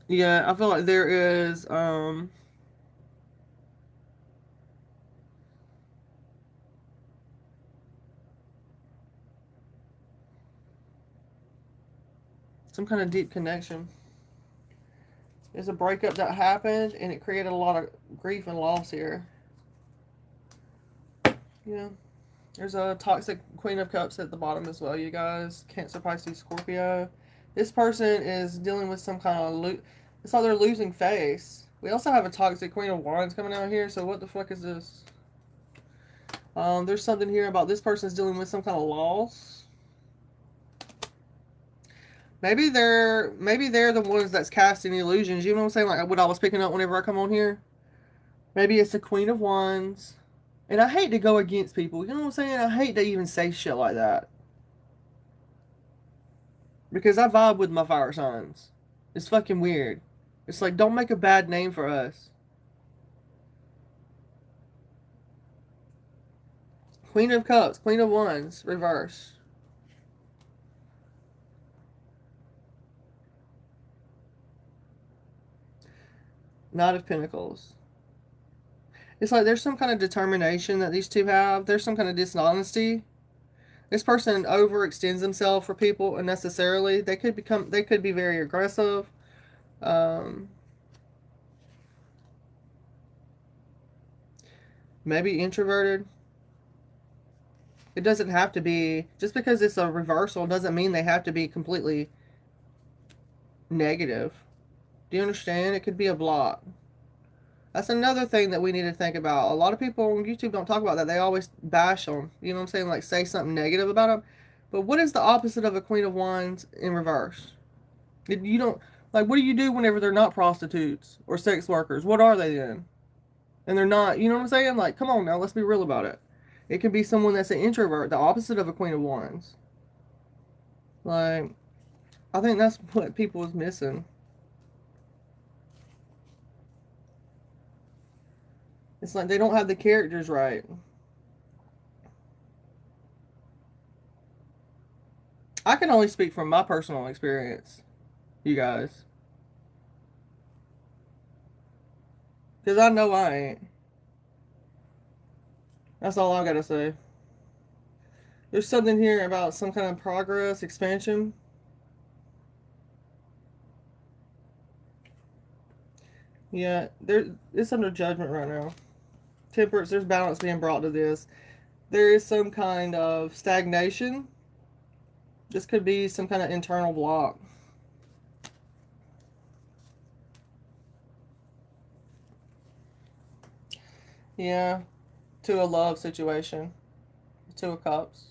Yeah, I feel like there is some kind of deep connection. There's a breakup that happened and it created a lot of grief and loss here. Yeah. There's a toxic Queen of Cups at the bottom as well, you guys. Cancer, Pisces, Scorpio. This person is dealing with some kind of it's like they're losing face. We also have a toxic Queen of Wands coming out here, so what the fuck is this? There's something here about this person's dealing with some kind of loss. Maybe they're the ones that's casting illusions. You know what I'm saying? Like what I was picking up whenever I come on here. Maybe it's the Queen of Wands. And I hate to go against people. You know what I'm saying? I hate to even say shit like that. Because I vibe with my fire signs. It's fucking weird. It's like, don't make a bad name for us. Queen of Cups, Queen of Wands, reverse. Knight of Pentacles. It's like there's some kind of determination that these two have. There's some kind of dishonesty. This person overextends themselves for people unnecessarily. They could be very aggressive. Maybe introverted. It doesn't have to be, just because it's a reversal doesn't mean they have to be completely negative. Do you understand? It could be a block. That's another thing that we need to think about. A lot of people on YouTube don't talk about that. They always bash them. You know what I'm saying? Like say something negative about them. But what is the opposite of a Queen of Wands in reverse? You don't, like, what do you do whenever they're not prostitutes or sex workers? What are they then? And they're not, you know what I'm saying? Like, come on now, let's be real about it. It can be someone that's an introvert, the opposite of a Queen of Wands. Like, I think that's what people is missing. It's like they don't have the characters right. I can only speak from my personal experience, you guys. Because I know I ain't. That's all I gotta say. There's something here about some kind of progress, expansion. Yeah, it's under judgment right now. Temperance, there's balance being brought to this. There is some kind of stagnation. This could be some kind of internal block. Yeah. To a love situation. Two of Cups.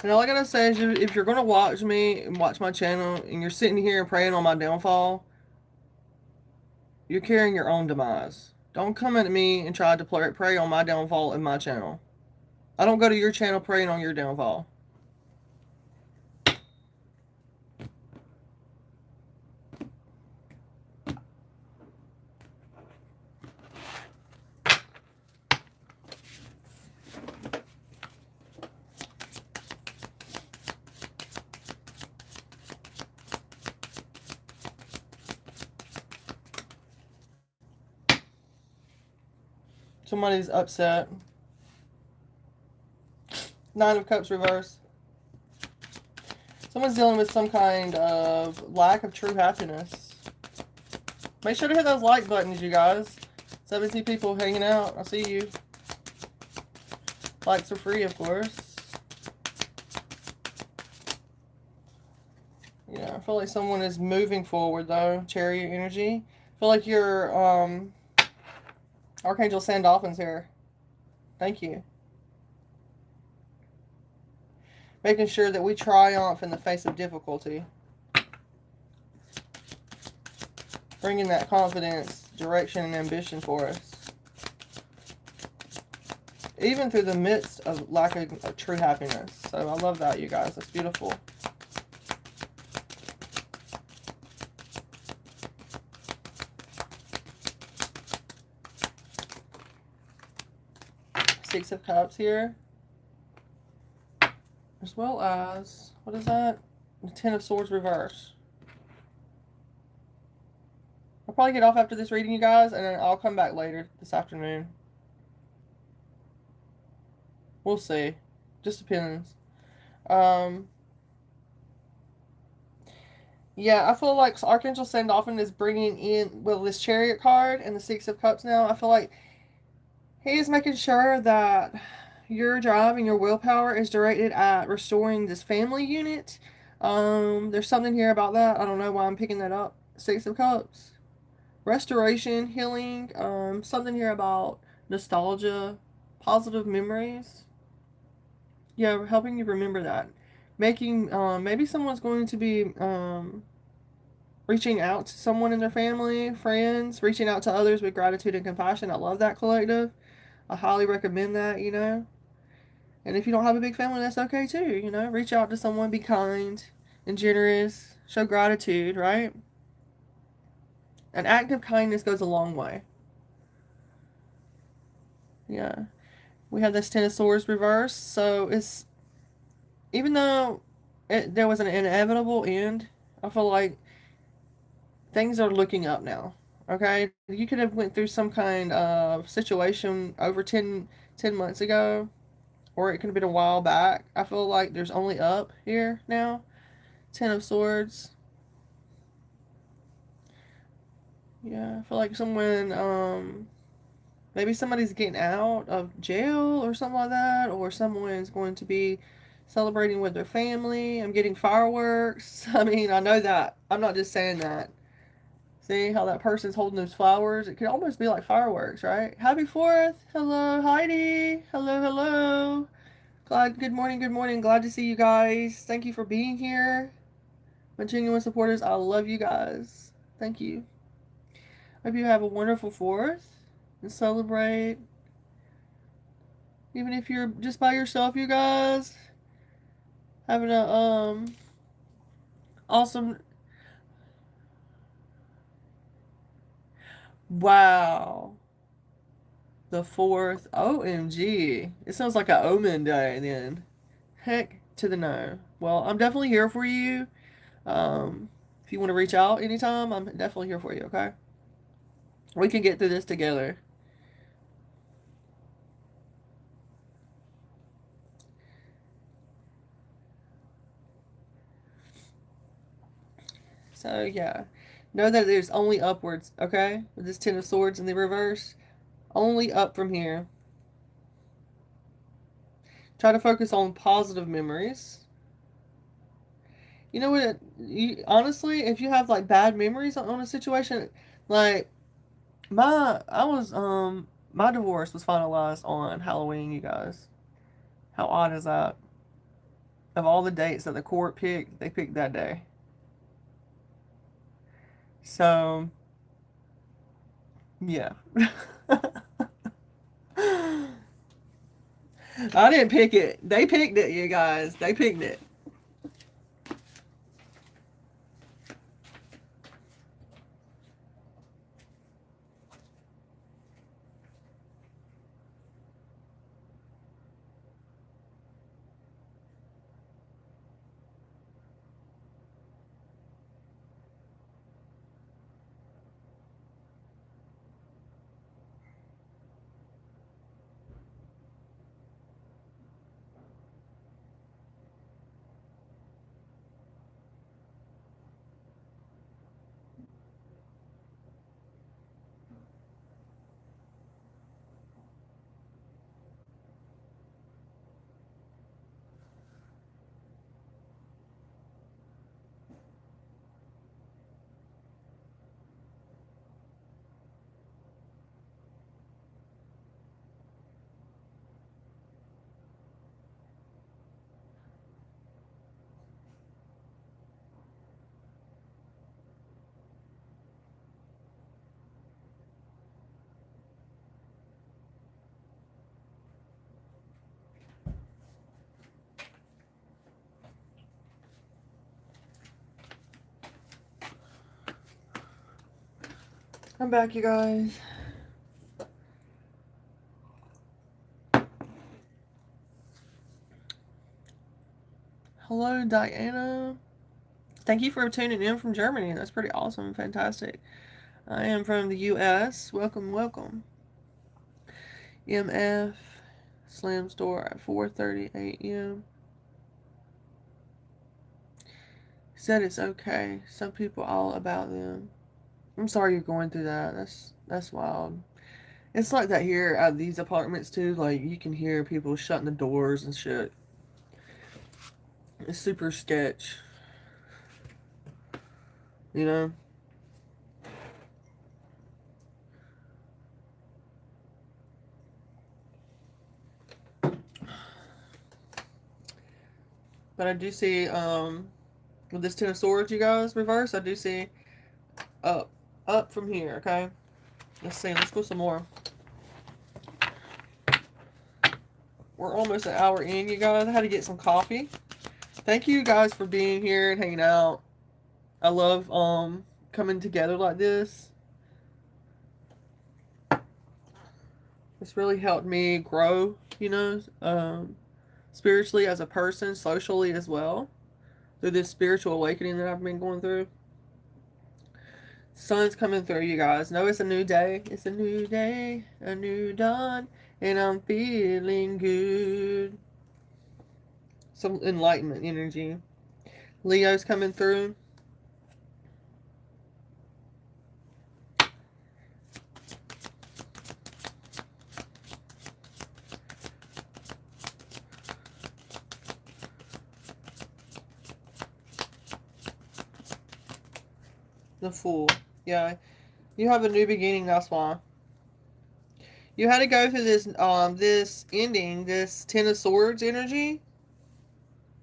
And all I gotta say is, if you're gonna watch me and watch my channel, and you're sitting here and praying on my downfall, you're carrying your own demise. Don't come at me and try to prey on my downfall in my channel. I don't go to your channel praying on your downfall. Somebody's upset. Nine of Cups reverse. Someone's dealing with some kind of lack of true happiness. Make sure to hit those like buttons, you guys. 17 people hanging out. I see you. Likes are free, of course. Yeah, I feel like someone is moving forward, though. Chariot energy. I feel like you're, Archangel Sandolphin's here. Thank you. Making sure that we triumph in the face of difficulty. Bringing that confidence, direction, and ambition for us. Even through the midst of lack of true happiness. So I love that, you guys. That's beautiful. Six of Cups here. As well as, what is that? The Ten of Swords reverse. I'll probably get off after this reading, you guys, and then I'll come back later this afternoon. We'll see. Just depends. Yeah, I feel like Archangel Sandalphon is bringing in, well, this Chariot card and the Six of Cups now. I feel like he is making sure that your drive and your willpower is directed at restoring this family unit. There's something here about that. I don't know why I'm picking that up. Six of Cups. Restoration, healing, something here about nostalgia, positive memories. Yeah, helping you remember that. Making, maybe someone's going to be, reaching out to someone in their family, friends, reaching out to others with gratitude and compassion. I love that collective. I highly recommend that, you know. And if you don't have a big family, that's okay too, you know. Reach out to someone, be kind and generous, show gratitude, right? An act of kindness goes a long way. Yeah. We have this Ten of Swords reverse, so it's, even though there was an inevitable end, I feel like things are looking up now. Okay? You could have went through some kind of situation over 10 months ago, or it could have been a while back. I feel like there's only up here now. Ten of Swords. Yeah, I feel like someone, maybe somebody's getting out of jail or something like that, or someone's going to be celebrating with their family. I'm getting fireworks. I mean, I know that. I'm not just saying that. See how that person's holding those flowers? It could almost be like fireworks, right? Happy 4th. Hello, Heidi. Hello, hello. Glad, good morning, good morning. Glad to see you guys. Thank you for being here. My genuine supporters, I love you guys. Thank you. Hope you have a wonderful 4th and celebrate. Even if you're just by yourself, you guys. Having a awesome. Wow. The 4th. OMG. It sounds like an omen day then. Heck to the no. Well, I'm definitely here for you. If you want to reach out anytime, I'm definitely here for you, okay? We can get through this together. So, yeah. Know that there's only upwards, okay? With this 10 of Swords in the reverse. Only up from here. Try to focus on positive memories. You know what? Honestly, if you have like bad memories on a situation, like my divorce was finalized on Halloween, you guys. How odd is that? Of all the dates that the court picked, they picked that day. So, yeah. I didn't pick it. They picked it, you guys. They picked it. I'm back, you guys. Hello, Diana. Thank you for tuning in from Germany. That's pretty awesome. Fantastic. I am from the U.S. Welcome, welcome. MF Slam Store at 4:30 a.m. Said it's okay. Some people all about them. I'm sorry you're going through that. That's wild. It's like that here at these apartments too. Like you can hear people shutting the doors and shit. It's super sketch. You know? But I do see with this 10 of Swords, you guys, reverse, I do see up from here, okay? Let's see, let's go some more. We're almost an hour in, you guys. I had to get some coffee. Thank you guys for being here and hanging out. I love coming together like this. It's really helped me grow, you know, spiritually as a person, socially as well, through this spiritual awakening that I've been going through. Sun's coming through, you guys. Know it's a new day. It's a new day, a new dawn, and I'm feeling good. Some enlightenment energy. Leo's coming through. The Fool. Yeah. You have a new beginning, that's why. You had to go through this ending, this Ten of Swords energy.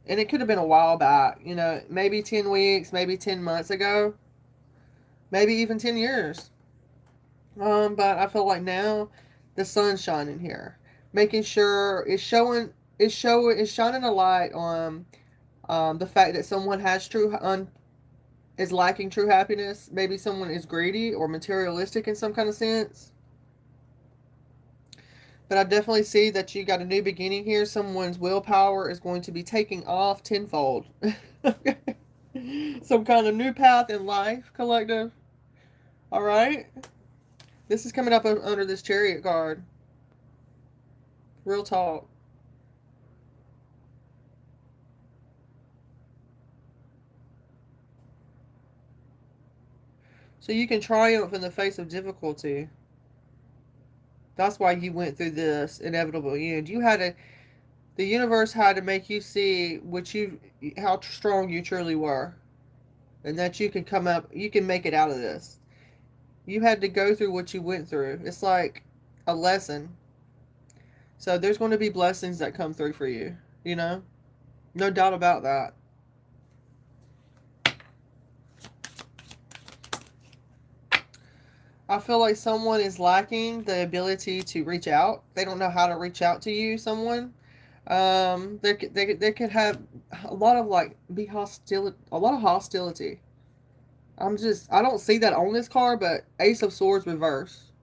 And it could have been a while back, you know, maybe 10 weeks, maybe 10 months ago, maybe even 10 years. But I feel like now the sun's shining here, making sure it's shining a light on the fact that someone is lacking true happiness. Maybe someone is greedy or materialistic in some kind of sense. But I definitely see that you got a new beginning here. Someone's willpower is going to be taking off tenfold. Okay. Some kind of new path in life, collective. All right. This is coming up under this Chariot card. Real talk. So you can triumph in the face of difficulty. That's why you went through this inevitable end. The universe had to make you see how strong you truly were, and that you can come up, you can make it out of this. You had to go through what you went through. It's like a lesson. So there's going to be blessings that come through for you, you know? No doubt about that. I feel like someone is lacking the ability to reach out. They don't know how to reach out to you, someone. They could have a lot of hostility. I don't see that on this card, but Ace of Swords reverse.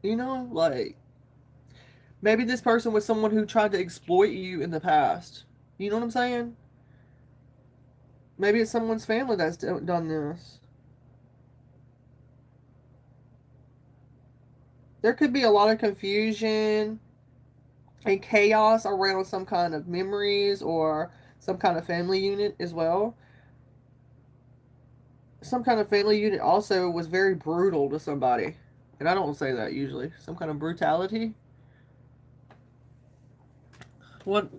You know, like, maybe this person was someone who tried to exploit you in the past. You know what I'm saying? Maybe it's someone's family that's done this. There could be a lot of confusion and chaos around some kind of memories or some kind of family unit as well. Some kind of family unit also was very brutal to somebody. And I don't say that usually. Some kind of brutality. What?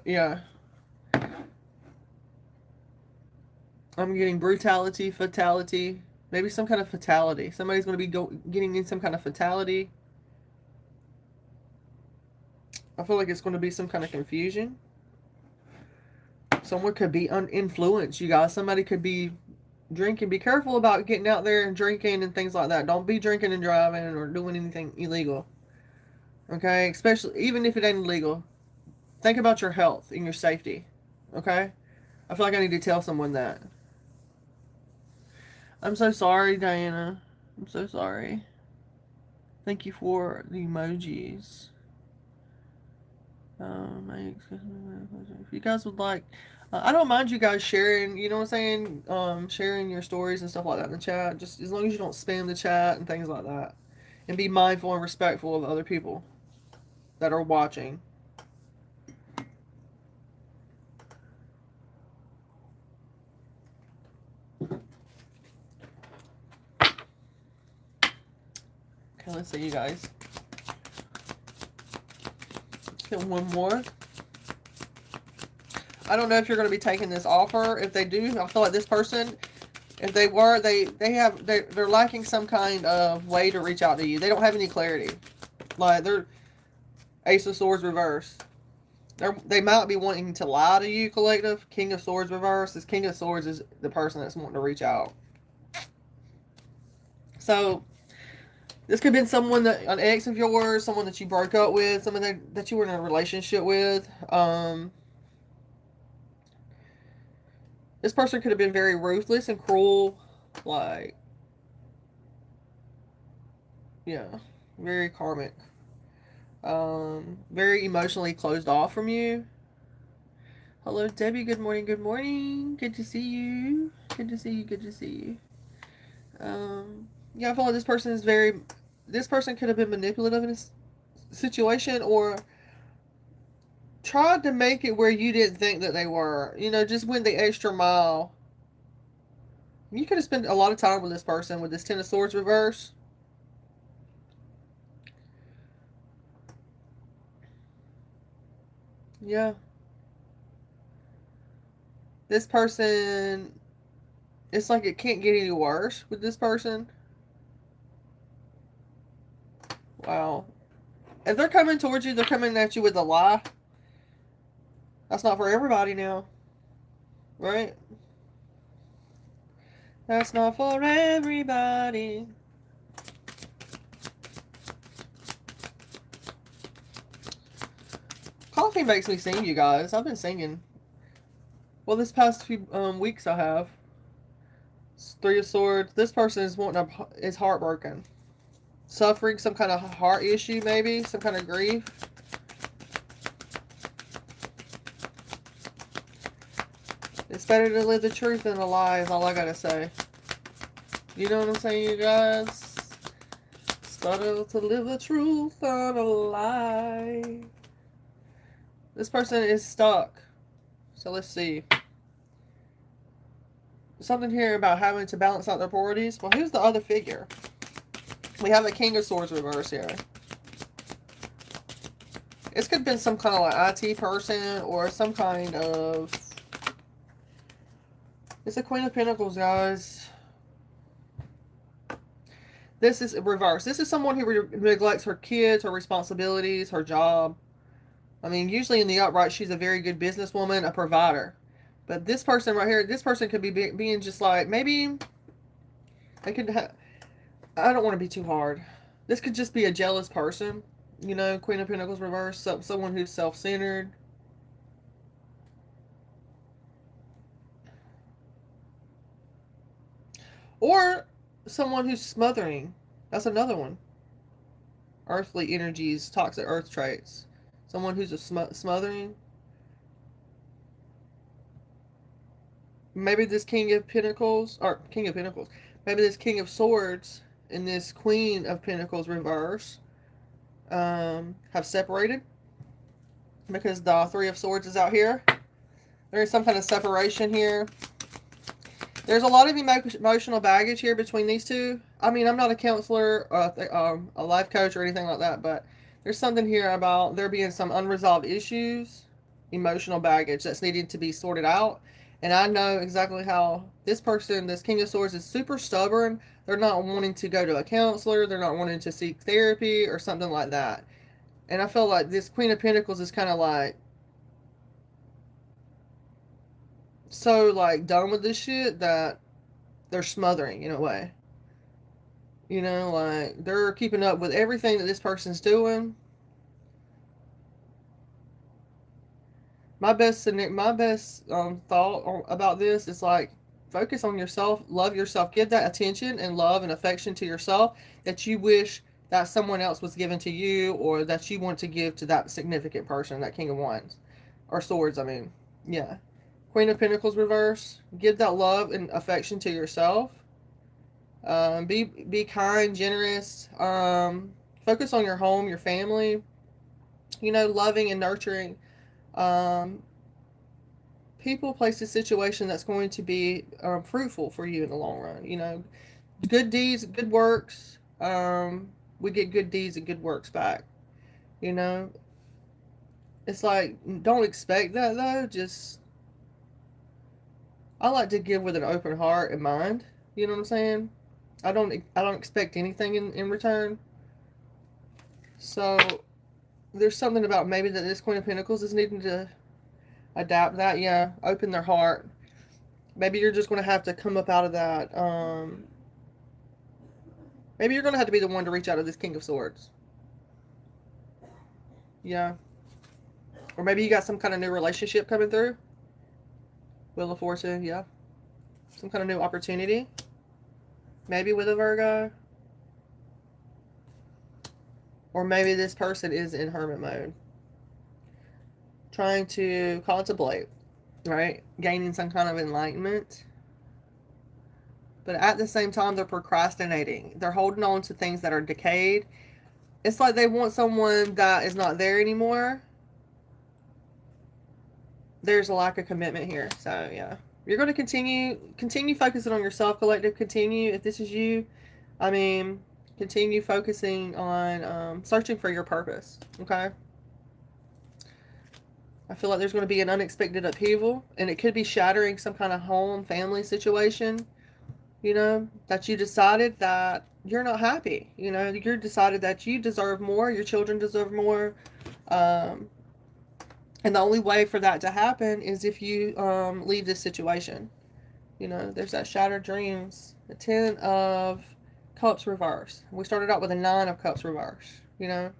Yeah. I'm getting brutality, fatality. Maybe some kind of fatality. Somebody's going to be getting in some kind of fatality. I feel like it's going to be some kind of confusion. Someone could be uninfluenced, you guys. Somebody could be drinking. Be careful about getting out there and drinking and things like that. Don't be drinking and driving or doing anything illegal. Okay? Especially, even if it ain't illegal. Think about your health and your safety. Okay? I feel like I need to tell someone that. I'm so sorry, Diana. I'm so sorry. Thank you for the emojis. If you guys would like, I don't mind you guys sharing, you know what I'm saying? Sharing your stories and stuff like that in the chat. Just as long as you don't spam the chat and things like that. And be mindful and respectful of other people that are watching. Okay, let's see, you guys. Let's get one more. I don't know if you're going to be taking this offer. If they do, I feel like this person, if they were, they're lacking some kind of way to reach out to you. They don't have any clarity. Like, they're Ace of Swords reverse. They might be wanting to lie to you, collective. King of Swords reverse. This King of Swords is the person that's wanting to reach out. So, this could have been someone an ex of yours, someone that you broke up with, someone that you were in a relationship with. This person could have been very ruthless and cruel, like, yeah, very karmic. Very emotionally closed off from you. Hello, Debbie. Good morning. Good morning. Good to see you. Good to see you. Good to see you. Yeah, I feel like this person could have been manipulative in this situation or tried to make it where you didn't think that they were. You know, just went the extra mile. You could have spent a lot of time with this person with this Ten of Swords reverse. Yeah. This person It's like it can't get any worse with this person. Wow. If they're coming towards you, they're coming at you with a lie. That's not for everybody now. Right? That's not for everybody. Coffee makes me sing, you guys. I've been singing. Well, this past few weeks I have. Three of Swords. This person is heartbroken. Suffering some kind of heart issue, maybe. Some kind of grief. It's better to live the truth than a lie, is all I gotta say. You know what I'm saying, you guys? It's better to live the truth than a lie. This person is stuck. So let's see. Something here about having to balance out their priorities. Well, who's the other figure? We have a King of Swords reverse here. This could have been some kind of like IT person or some kind of... It's a Queen of Pentacles, guys. This is reverse. This is someone who neglects her kids, her responsibilities, her job. I mean, usually in the upright, she's a very good businesswoman, a provider. But this person right here, this person could be being just like, maybe they could have... I don't want to be too hard. This could just be a jealous person. You know, Queen of Pentacles reverse. So, someone who's self-centered. Or someone who's smothering. That's another one. Earthly energies, toxic earth traits. Someone who's a smothering. Maybe this King of Pentacles, or King of Pentacles. Maybe this King of Swords and this Queen of Pentacles reverse have separated. Because the Three of Swords is out here. There is some kind of separation here. There's a lot of emotional baggage here between these two. I mean, I'm not a counselor or a life coach or anything like that, but there's something here about there being some unresolved issues, emotional baggage that's needing to be sorted out. And I know exactly how this person, this King of Swords, is super stubborn. They're not wanting to go to a counselor. They're not wanting to seek therapy or something like that. And I feel like this Queen of Pentacles is kind of like so like done with this shit that they're smothering in a way. You know, like they're keeping up with everything that this person's doing. My best thought about this is like focus on yourself, love yourself, give that attention and love and affection to yourself that you wish that someone else was given to you or that you want to give to that significant person, that King of Wands or Swords. I mean, yeah. Queen of Pentacles reverse. Give that love and affection to yourself. Be kind, generous. Focus on your home, your family. You know, loving and nurturing people, places, situation that's going to be fruitful for you in the long run. You know, good deeds, good works. We get good deeds and good works back. You know, it's like don't expect that though. Just I like to give with an open heart and mind. You know what I'm saying? I don't expect anything in return. So there's something about maybe that this Queen of Pentacles is needing to adapt that. Yeah, open their heart. Maybe you're just going to have to come up out of that. Maybe you're going to have to be the one to reach out to this King of Swords. Yeah. Or maybe you got some kind of new relationship coming through. Wheel of Fortune, yeah. Some kind of new opportunity. Maybe with a Virgo. Or maybe this person is in hermit mode. Trying to contemplate, right? Gaining some kind of enlightenment. But at the same time, they're procrastinating. They're holding on to things that are decayed. It's like they want someone that is not there anymore. There's a lack of commitment here. So, yeah. You're going to continue focusing on yourself, collective. Continue, if this is you, I mean, continue focusing on searching for your purpose, okay? I feel like there's going to be an unexpected upheaval, and it could be shattering some kind of home, family situation. you know, that you decided that you're not happy. You know, you decided that you deserve more, your children deserve more. Um, and the only way for that to happen is if you leave this situation. You know, there's that shattered dreams. The 10 of Cups reverse. We started out with a 9 of Cups reverse, you know.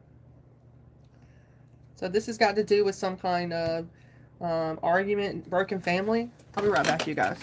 So this has got to do with some kind of argument, broken family. I'll be right back, you guys.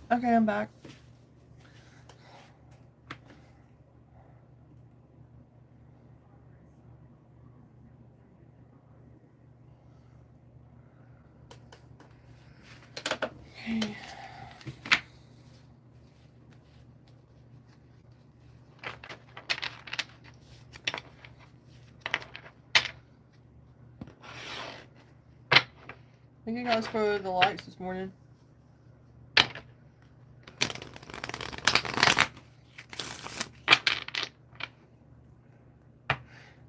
Okay, I'm back. Okay. Thank you guys for the likes this morning.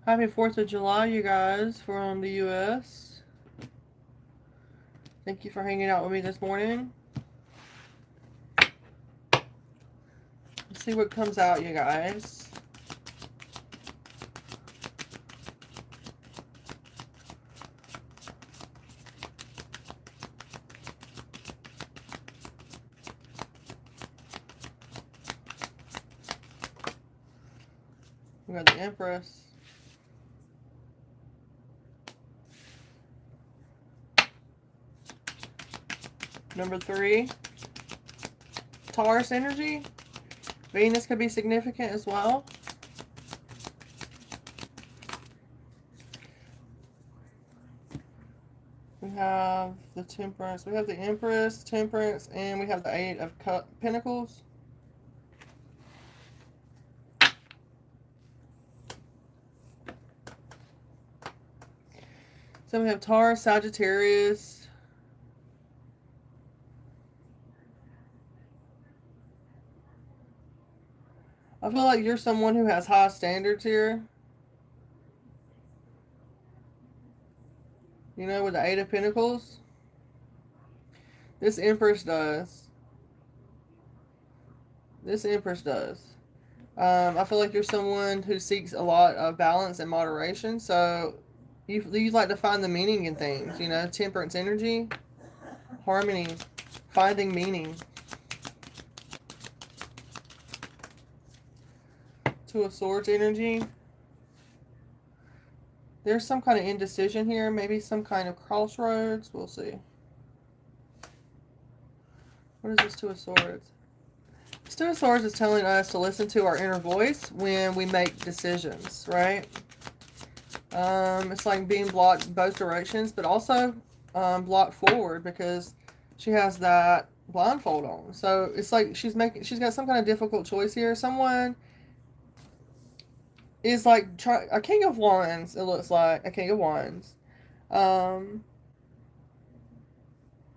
Happy 4th of July, you guys, from the U.S. Thank you for hanging out with me this morning. Let's see what comes out, you guys. We got the Empress. Number 3, Taurus energy. Venus could be significant as well. We have the Temperance. We have the Empress, Temperance, and we have the 8 of Pentacles. So we have Taurus, Sagittarius. I feel like you're someone who has high standards here. You know, with the 8 of Pentacles. This Empress does. This Empress does. I feel like you're someone who seeks a lot of balance and moderation. So you like to find the meaning in things. You know, Temperance energy. Harmony. Finding meaning. 2 of Swords energy. There's some kind of indecision here. Maybe some kind of crossroads. We'll see. What is this 2 of Swords? This 2 of Swords is telling us to listen to our inner voice when we make decisions, right? It's like being blocked both directions, but also blocked forward because she has that blindfold on. So it's like she's got some kind of difficult choice here. Someone is like a King of Wands. It looks like a King of Wands.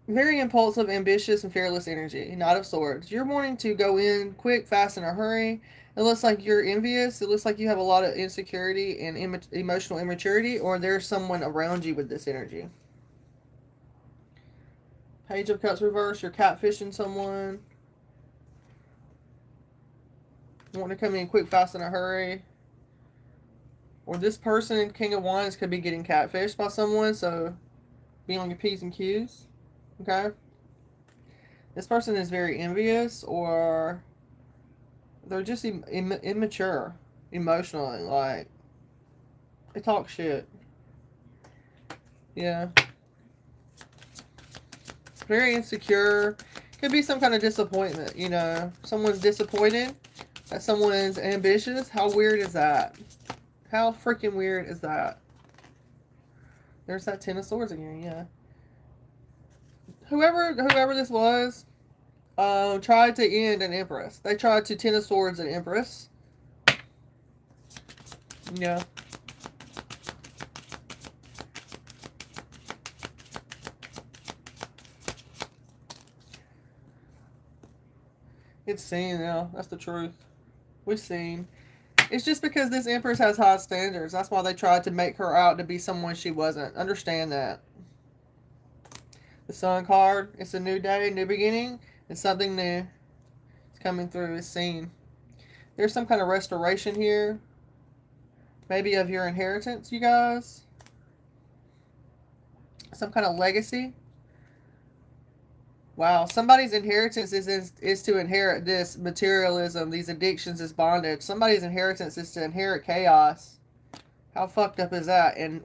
Very impulsive, ambitious, and fearless energy. Knight of Swords. You're wanting to go in quick, fast, in a hurry. It looks like you're envious. It looks like you have a lot of insecurity and emotional immaturity, or there's someone around you with this energy. Page of Cups reverse. You're catfishing someone. Wanting to come in quick, fast, in a hurry. Or this person, King of Wands, could be getting catfished by someone, so be on your P's and Q's. Okay? This person is very envious, or they're just immature emotionally. Like, they talk shit. Yeah. Very insecure. Could be some kind of disappointment, you know. Someone's disappointed that someone's ambitious. How weird is that? How freaking weird is that? There's that 10 of Swords again, yeah. Whoever this was, tried to end an Empress. They tried to 10 of Swords an Empress. Yeah. It's seen, yeah. That's the truth. We've seen. It's just because this Empress has high standards. That's why they tried to make her out to be someone she wasn't. Understand that. The Sun card. It's a new day, new beginning. It's something new. It's coming through. It's seen. There's some kind of restoration here. Maybe of your inheritance, you guys. Some kind of legacy. Wow, somebody's inheritance is to inherit this materialism, these addictions, this bondage. Somebody's inheritance is to inherit chaos. How fucked up is that? And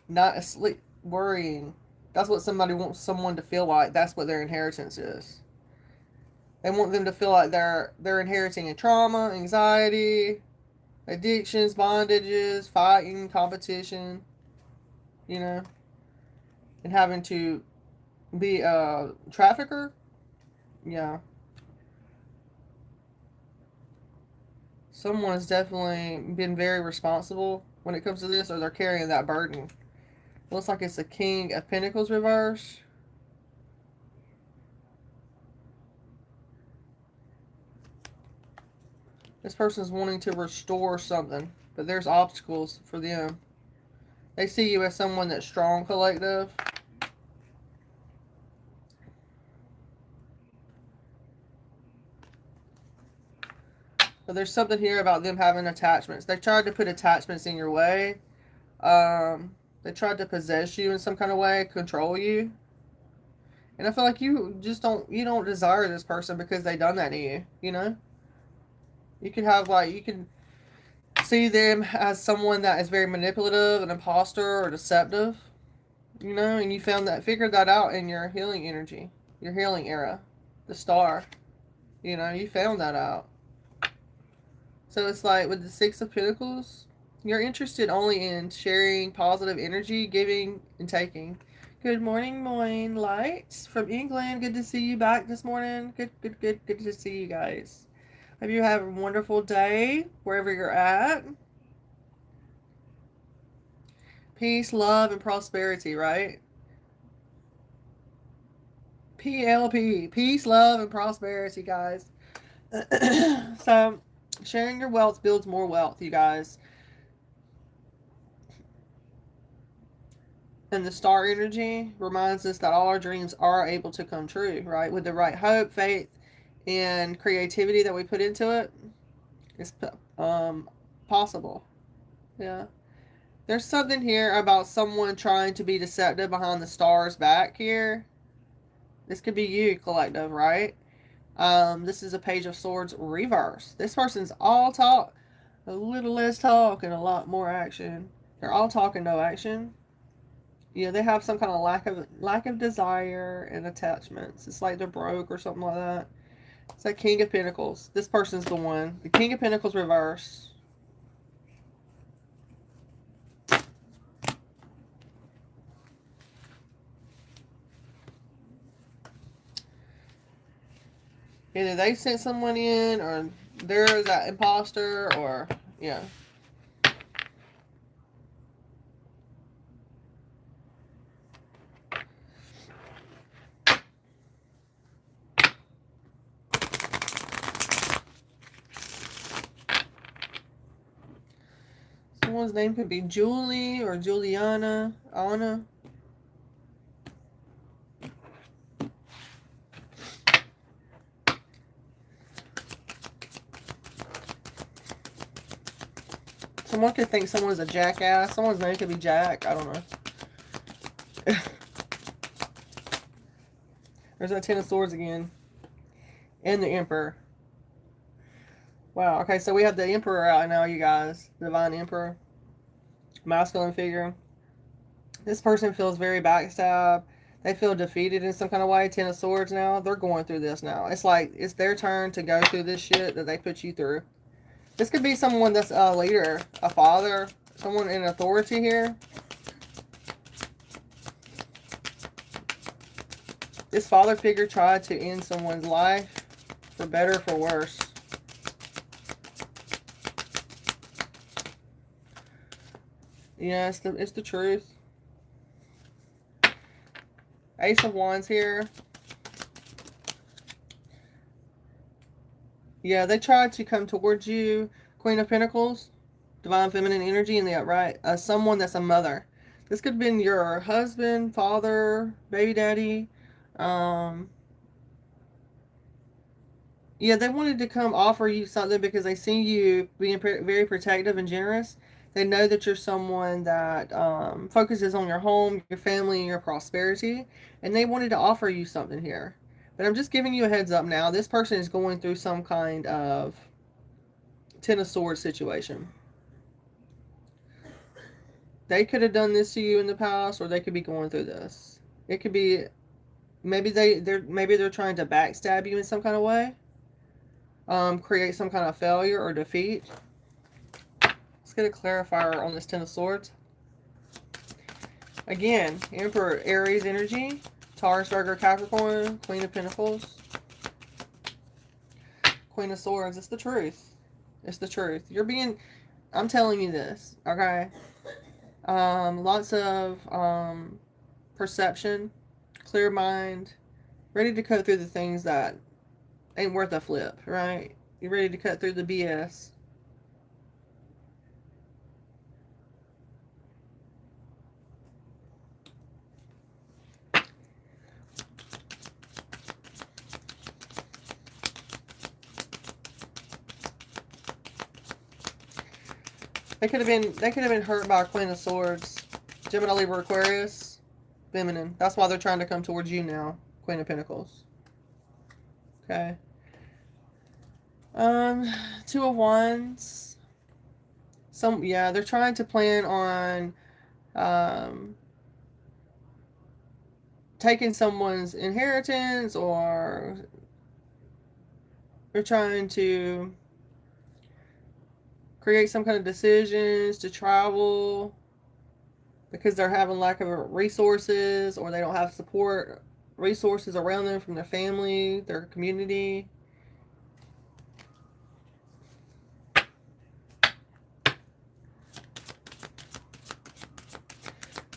not asleep, worrying. That's what somebody wants someone to feel like. That's what their inheritance is. They want them to feel like they're inheriting a trauma, anxiety, addictions, bondages, fighting, competition, you know, and having to be a trafficker. Yeah. Someone's definitely been very responsible when it comes to this, or they're carrying that burden. Looks like it's a King of Pentacles reverse. This person's wanting to restore something, but there's obstacles for them. They see you as someone that's strong, collective. But there's something here about them having attachments. They tried to put attachments in your way. They tried to possess you in some kind of way, control you. And I feel like you don't desire this person because they done that to you, you know? You can have, like, you can see them as someone that is very manipulative, an imposter, or deceptive, you know? And you figured that out in your healing energy, your healing era, the star. You know, you found that out. So it's like with the Six of Pentacles, you're interested only in sharing positive energy, giving and taking. Good morning, Moyne Lights from England. Good to see you back this morning. Good to see you guys. Hope you have a wonderful day wherever you're at. Peace, love, and prosperity, right? PLP. Peace, love, and prosperity, guys. So, sharing your wealth builds more wealth, you guys. And the star energy reminds us that all our dreams are able to come true, right? With the right hope, faith, and creativity that we put into it, it's possible. Yeah. There's something here about someone trying to be deceptive behind the star's back here. This could be you, collective, right? This is a Page of Swords reverse. This person's all talk, a little less talk, and a lot more action. They're all talk and no action. Yeah, they have some kind of lack of desire and attachments. It's like they're broke or something like that. It's like King of Pentacles. This person's the one. The King of Pentacles reverse. Either they sent someone in, or they're that imposter, or, yeah. Someone's name could be Julie or Juliana, Anna. Someone could think someone's a jackass. Someone's name could be Jack. I don't know. There's that Ten of Swords again. And the Emperor. Wow. Okay, so we have the Emperor out now, you guys. Divine Emperor. Masculine figure. This person feels very backstabbed. They feel defeated in some kind of way. Ten of Swords now. They're going through this now. It's like it's their turn to go through this shit that they put you through. This could be someone that's a leader, a father, someone in authority here. This father figure tried to end someone's life, for better or for worse. Yeah, it's the truth. Ace of Wands here. Yeah, they tried to come towards you. Queen of Pentacles, divine feminine energy in the upright. Someone that's a mother. This could have been your husband, father, baby daddy. Yeah, they wanted to come offer you something because they see you being very protective and generous. They know that you're someone that focuses on your home, your family, and your prosperity. And they wanted to offer you something here. But I'm just giving you a heads up now. This person is going through some kind of Ten of Swords situation. They could have done this to you in the past, or they could be going through this. It could be maybe they're trying to backstab you in some kind of way. Create some kind of failure or defeat. Let's get a clarifier on this Ten of Swords. Again, Emperor, Aries energy. Taurus, Virgo, Capricorn, Queen of Pentacles, Queen of Swords. It's the truth. It's the truth. I'm telling you this, okay? Lots of perception, clear mind, ready to cut through the things that ain't worth a flip, right? You're ready to cut through the BS. They could have been hurt by a Queen of Swords. Gemini, Libra, Aquarius, feminine. That's why they're trying to come towards you now. Queen of Pentacles. Okay. Two of Wands. They're trying to plan on taking someone's inheritance, or they're trying to create some kind of decisions to travel because they're having lack of resources, or they don't have support resources around them from their family, their community.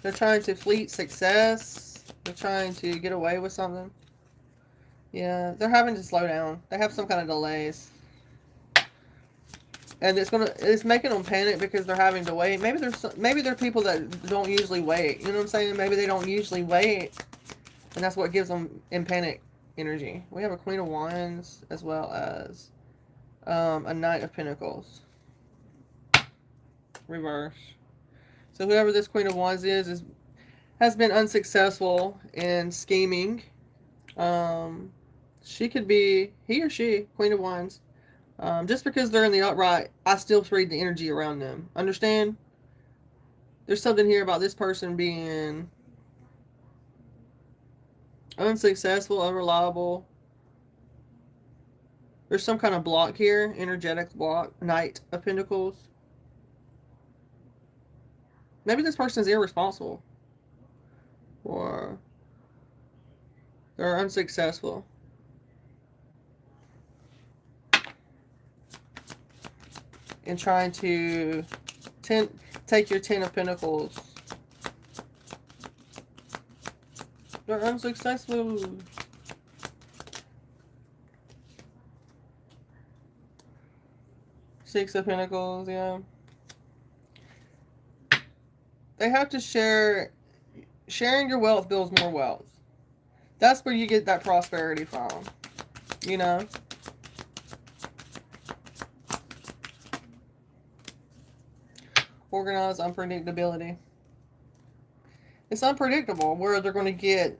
They're trying to fleet success. They're trying to get away with something. Yeah, they're having to slow down. They have some kind of delays. And it's making them panic because they're having to wait. Maybe they're people that don't usually wait. You know what I'm saying? Maybe they don't usually wait, and that's what gives them in panic energy. We have a Queen of Wands as well as a Knight of Pentacles. Reverse. So whoever this Queen of Wands has been unsuccessful in scheming. She could be he or she, Queen of Wands. Just because they're in the upright, I still read the energy around them. Understand? There's something here about this person being unsuccessful, unreliable. There's some kind of block here, energetic block, Knight of Pentacles. Maybe this person is irresponsible, or they're unsuccessful. And trying to take your 10 of Pentacles. They're unsuccessful. Six of Pentacles, yeah. They have to sharing your wealth builds more wealth. That's where you get that prosperity from, you know? Organized unpredictability. It's unpredictable where they're going to get.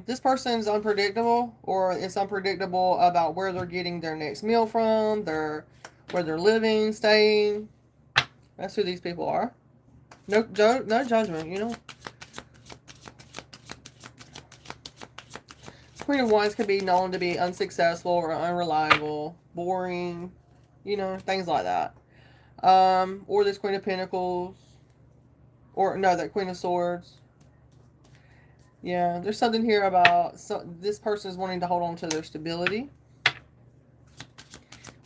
This person's unpredictable, or it's unpredictable about where they're getting their next meal from, where they're living, staying. That's who these people are. No judgment, you know. Queen of Wands could be known to be unsuccessful or unreliable, boring, you know, things like that. Or this Queen of Pentacles, or no, that Queen of Swords. Yeah, there's something here about this person is wanting to hold on to their stability,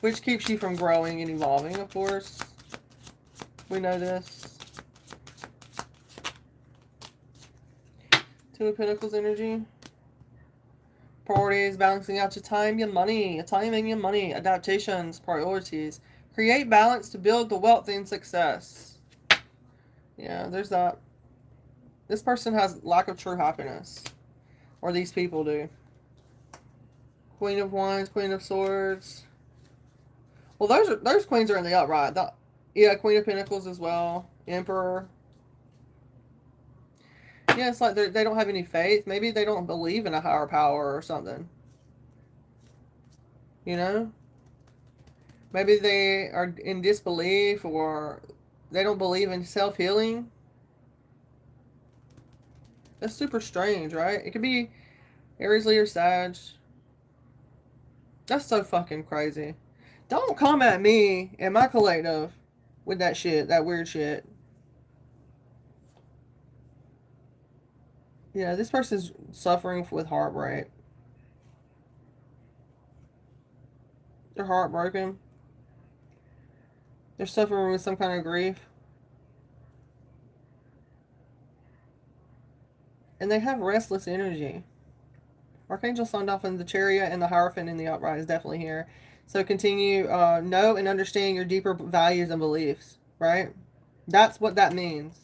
which keeps you from growing and evolving, of course. We know this. Two of Pentacles energy. Priorities, balancing out your time, your money, adaptations, priorities. Create balance to build the wealth and success. Yeah, there's that. This person has lack of true happiness. Or these people do. Queen of Wands, Queen of Swords. Well, those queens are in the upright. Yeah, Queen of Pentacles as well. Emperor. Yeah, it's like they don't have any faith. Maybe they don't believe in a higher power or something. You know? Maybe they are in disbelief, or they don't believe in self-healing. That's super strange, right? It could be Aries, Leo, Sag. That's so fucking crazy. Don't come at me and my collective with that shit, that weird shit. Yeah, this person's suffering with heartbreak. They're heartbroken. They're suffering with some kind of grief. And they have restless energy. Archangel Sun, Dolphin, the Chariot, and the Hierophant in the upright is definitely here. So continue, know and understand your deeper values and beliefs, right? That's what that means.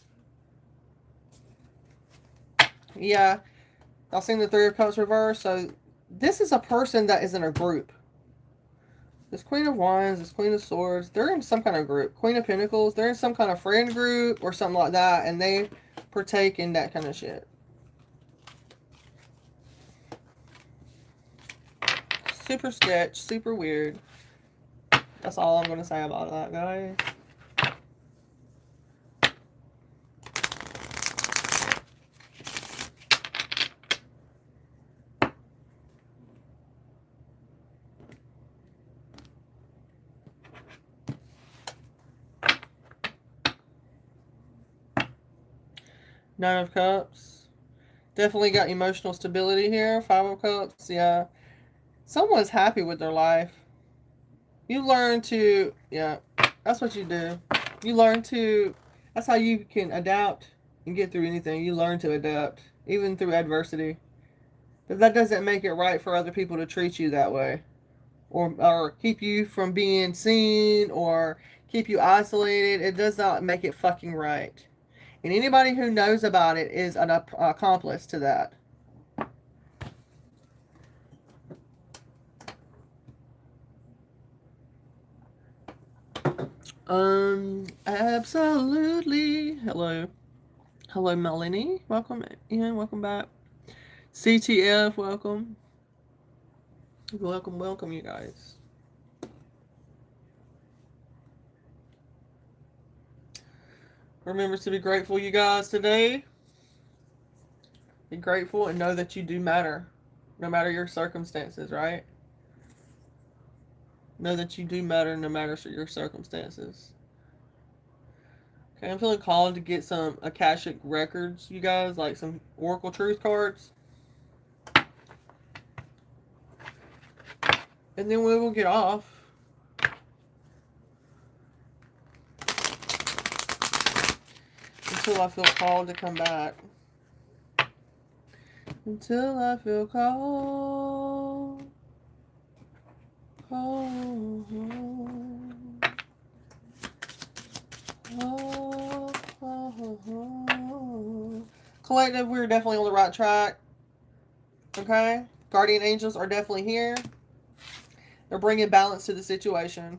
Yeah, I'll sing the Three of Cups reverse. So this is a person that is in a group. This Queen of Wands, this Queen of Swords, they're in some kind of group. Queen of Pentacles, they're in some kind of friend group or something like that, and they partake in that kind of shit. Super sketch, super weird. That's all I'm going to say about that, guys. Nine of Cups. Definitely got emotional stability here. Five of Cups, yeah. Someone's happy with their life. You learn to, yeah, that's what you do. You learn to, that's how you can adapt and get through anything. You learn to adapt, even through adversity. But that doesn't make it right for other people to treat you that way. Or keep you from being seen or keep you isolated. It does not make it fucking right. And anybody who knows about it is an accomplice to that. Absolutely. Hello. Hello, Melanie. Welcome in. Welcome back. CTF, welcome. Welcome, welcome, you guys. Remember to be grateful, you guys, today. Be grateful and know that you do matter, no matter your circumstances, right? Know that you do matter no matter your circumstances. Okay, I'm feeling called to get some Akashic records, you guys, like some Oracle Truth cards. And then we will get off. Until I feel called to come back. Until I feel called. Collective, we're definitely on the right track. Okay? Guardian angels are definitely here. They're bringing balance to the situation.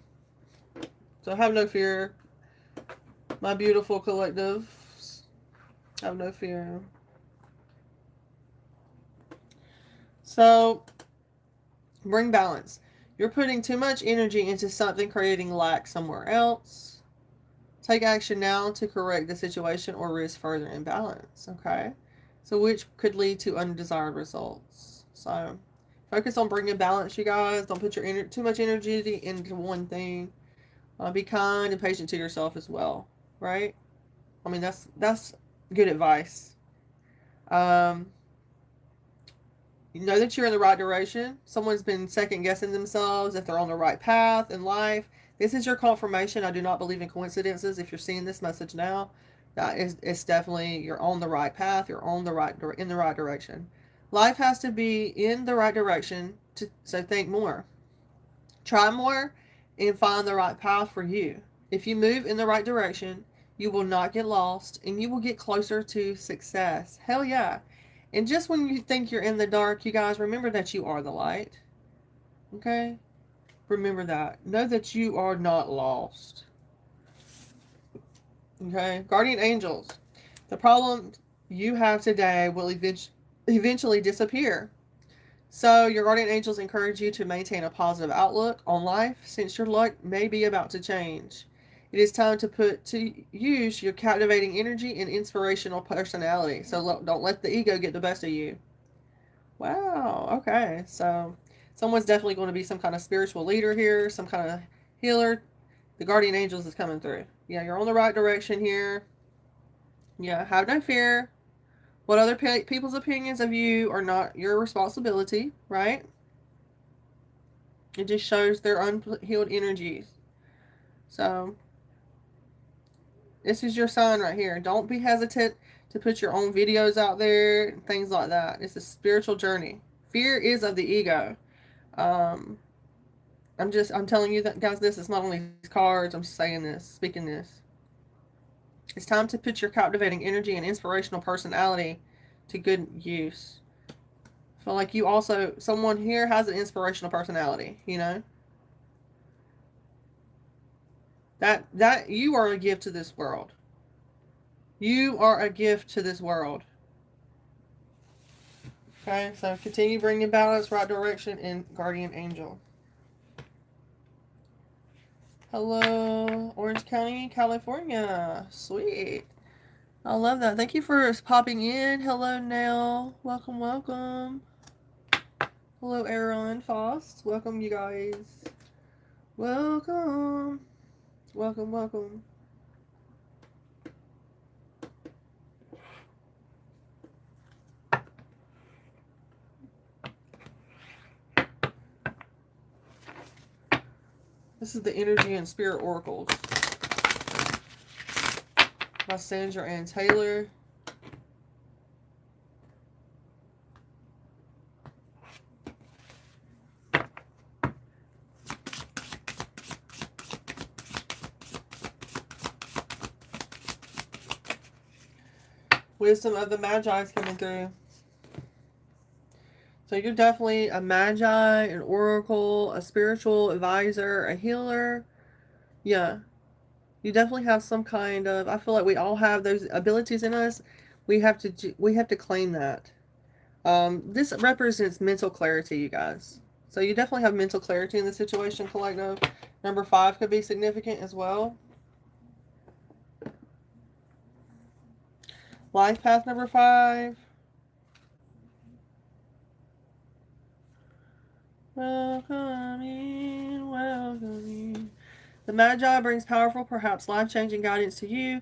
So have no fear. My beautiful collectives. Have no fear. So, bring balance. You're putting too much energy into something, creating lack somewhere else. Take action now to correct the situation or risk further imbalance. Okay? So, which could lead to undesired results. So, focus on bringing balance, you guys. Don't put your too much energy into one thing. Be kind and patient to yourself as well. Right? I mean, that's good advice. You know that you're in the right direction. Someone's been second guessing themselves if they're on the right path in life. This is your confirmation. I do not believe in coincidences. If you're seeing this message now, it's definitely you're on the right path. You're on the right in the right direction. Life has to be in the right direction. So think more, try more, and find the right path for you. If you move in the right direction, you will not get lost, and you will get closer to success. Hell yeah. And just when you think you're in the dark, you guys, remember that you are the light. Okay? Remember that. Know that you are not lost. Okay? Guardian angels. The problem you have today will eventually disappear. So your guardian angels encourage you to maintain a positive outlook on life since your luck may be about to change. It is time to put to use your captivating energy and inspirational personality. So don't let the ego get the best of you. Wow. Okay. So someone's definitely going to be some kind of spiritual leader here, some kind of healer. The guardian angels is coming through. Yeah, you're on the right direction here. Yeah, have no fear. What other people's opinions of you are not your responsibility, right? It just shows their unhealed energies. So this is your sign right here. Don't be hesitant to put your own videos out there, things like that. It's a spiritual journey. Fear is of the ego. I'm telling you that, guys, this is not only cards. I'm saying this, speaking this. It's time to put your captivating energy and inspirational personality to good use. I feel like you also, someone here has an inspirational personality, you know? That you are a gift to this world. You are a gift to this world. Okay, so continue bringing balance, right direction, and guardian angel. Hello, Orange County, California. Sweet. I love that. Thank you for popping in. Hello, Nell. Welcome, welcome. Hello, Aaron Foss. Welcome, you guys. Welcome. Welcome, welcome. This is the Energy and Spirit Oracles by Sandra Ann Taylor. Wisdom of the Magi is coming through. So you're definitely a Magi, an Oracle, a spiritual advisor, a healer. Yeah. You definitely have some kind of, I feel like we all have those abilities in us. We have to claim that. This represents mental clarity, you guys. So you definitely have mental clarity in the situation, collective. Number 5 could be significant as well. Life path number 5. Welcome in, welcome in. The Magi brings powerful, perhaps life-changing guidance to you.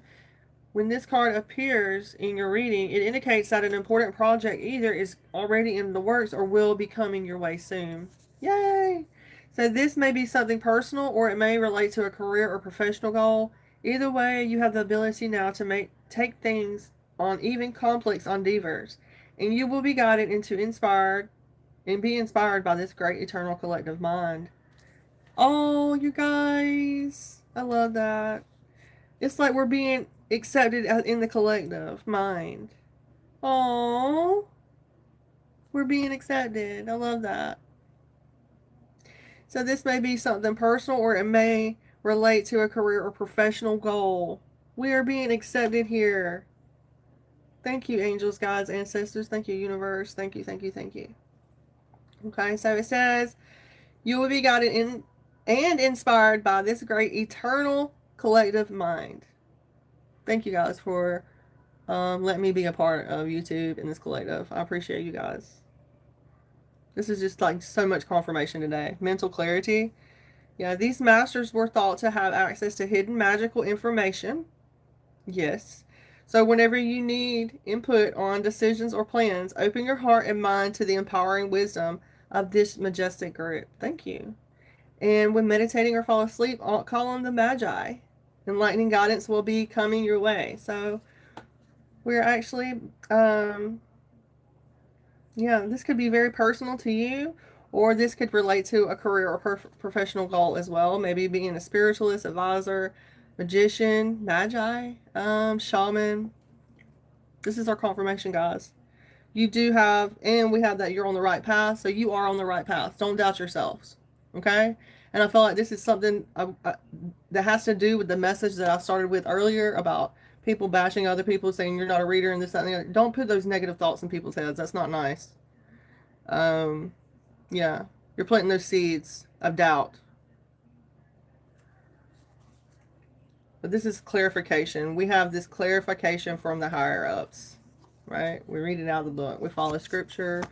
When this card appears in your reading, it indicates that an important project either is already in the works or will be coming your way soon. Yay! So this may be something personal, or it may relate to a career or professional goal. Either way, you have the ability now to take things on even complex endeavors, and you will be guided into be inspired by this great eternal collective mind. Oh, you guys, I love that. It's like we're being accepted in the collective mind. Oh, we're being accepted. I love that. So this may be something personal, or it may relate to a career or professional goal. We are being accepted here. Thank you, angels, guides, ancestors. Thank you, universe. Thank you, thank you, thank you. Okay, so it says, you will be guided in and inspired by this great eternal collective mind. Thank you guys for letting me be a part of YouTube and this collective. I appreciate you guys. This is just like so much confirmation today. Mental clarity. Yeah, these masters were thought to have access to hidden magical information. Yes. So whenever you need input on decisions or plans, open your heart and mind to the empowering wisdom of this majestic group. Thank you. And when meditating or fall asleep, call on the Magi. Enlightening guidance will be coming your way. So we're actually, this could be very personal to you, or this could relate to a career or professional goal as well. Maybe being a spiritualist, advisor, magician, Magi, shaman. This is our confirmation, guys. You do have, and we have that you're on the right path, so you are on the right path. Don't doubt yourselves, okay? And I feel like this is something that has to do with the message that I started with earlier about people bashing other people, saying you're not a reader and this, that, and the other. Don't put those negative thoughts in people's heads. That's not nice. Yeah, you're planting those seeds of doubt. But this is clarification. We have this clarification from the higher ups, right? We read it out of the book. We follow scripture.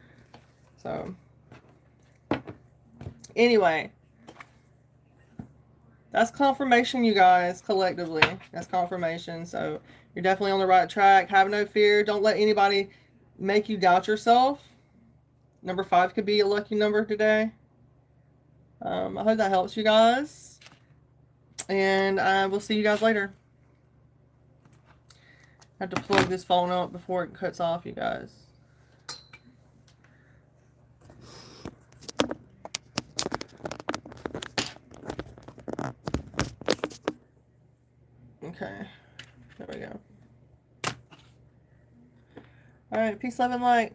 So, anyway, that's confirmation, you guys, collectively. That's confirmation. So, you're definitely on the right track. Have no fear. Don't let anybody make you doubt yourself. Number 5 could be a lucky number today. I hope that helps you guys. And I will see you guys later. I have to plug this phone up before it cuts off, you guys. Okay. There we go. All right. Peace, love, and light.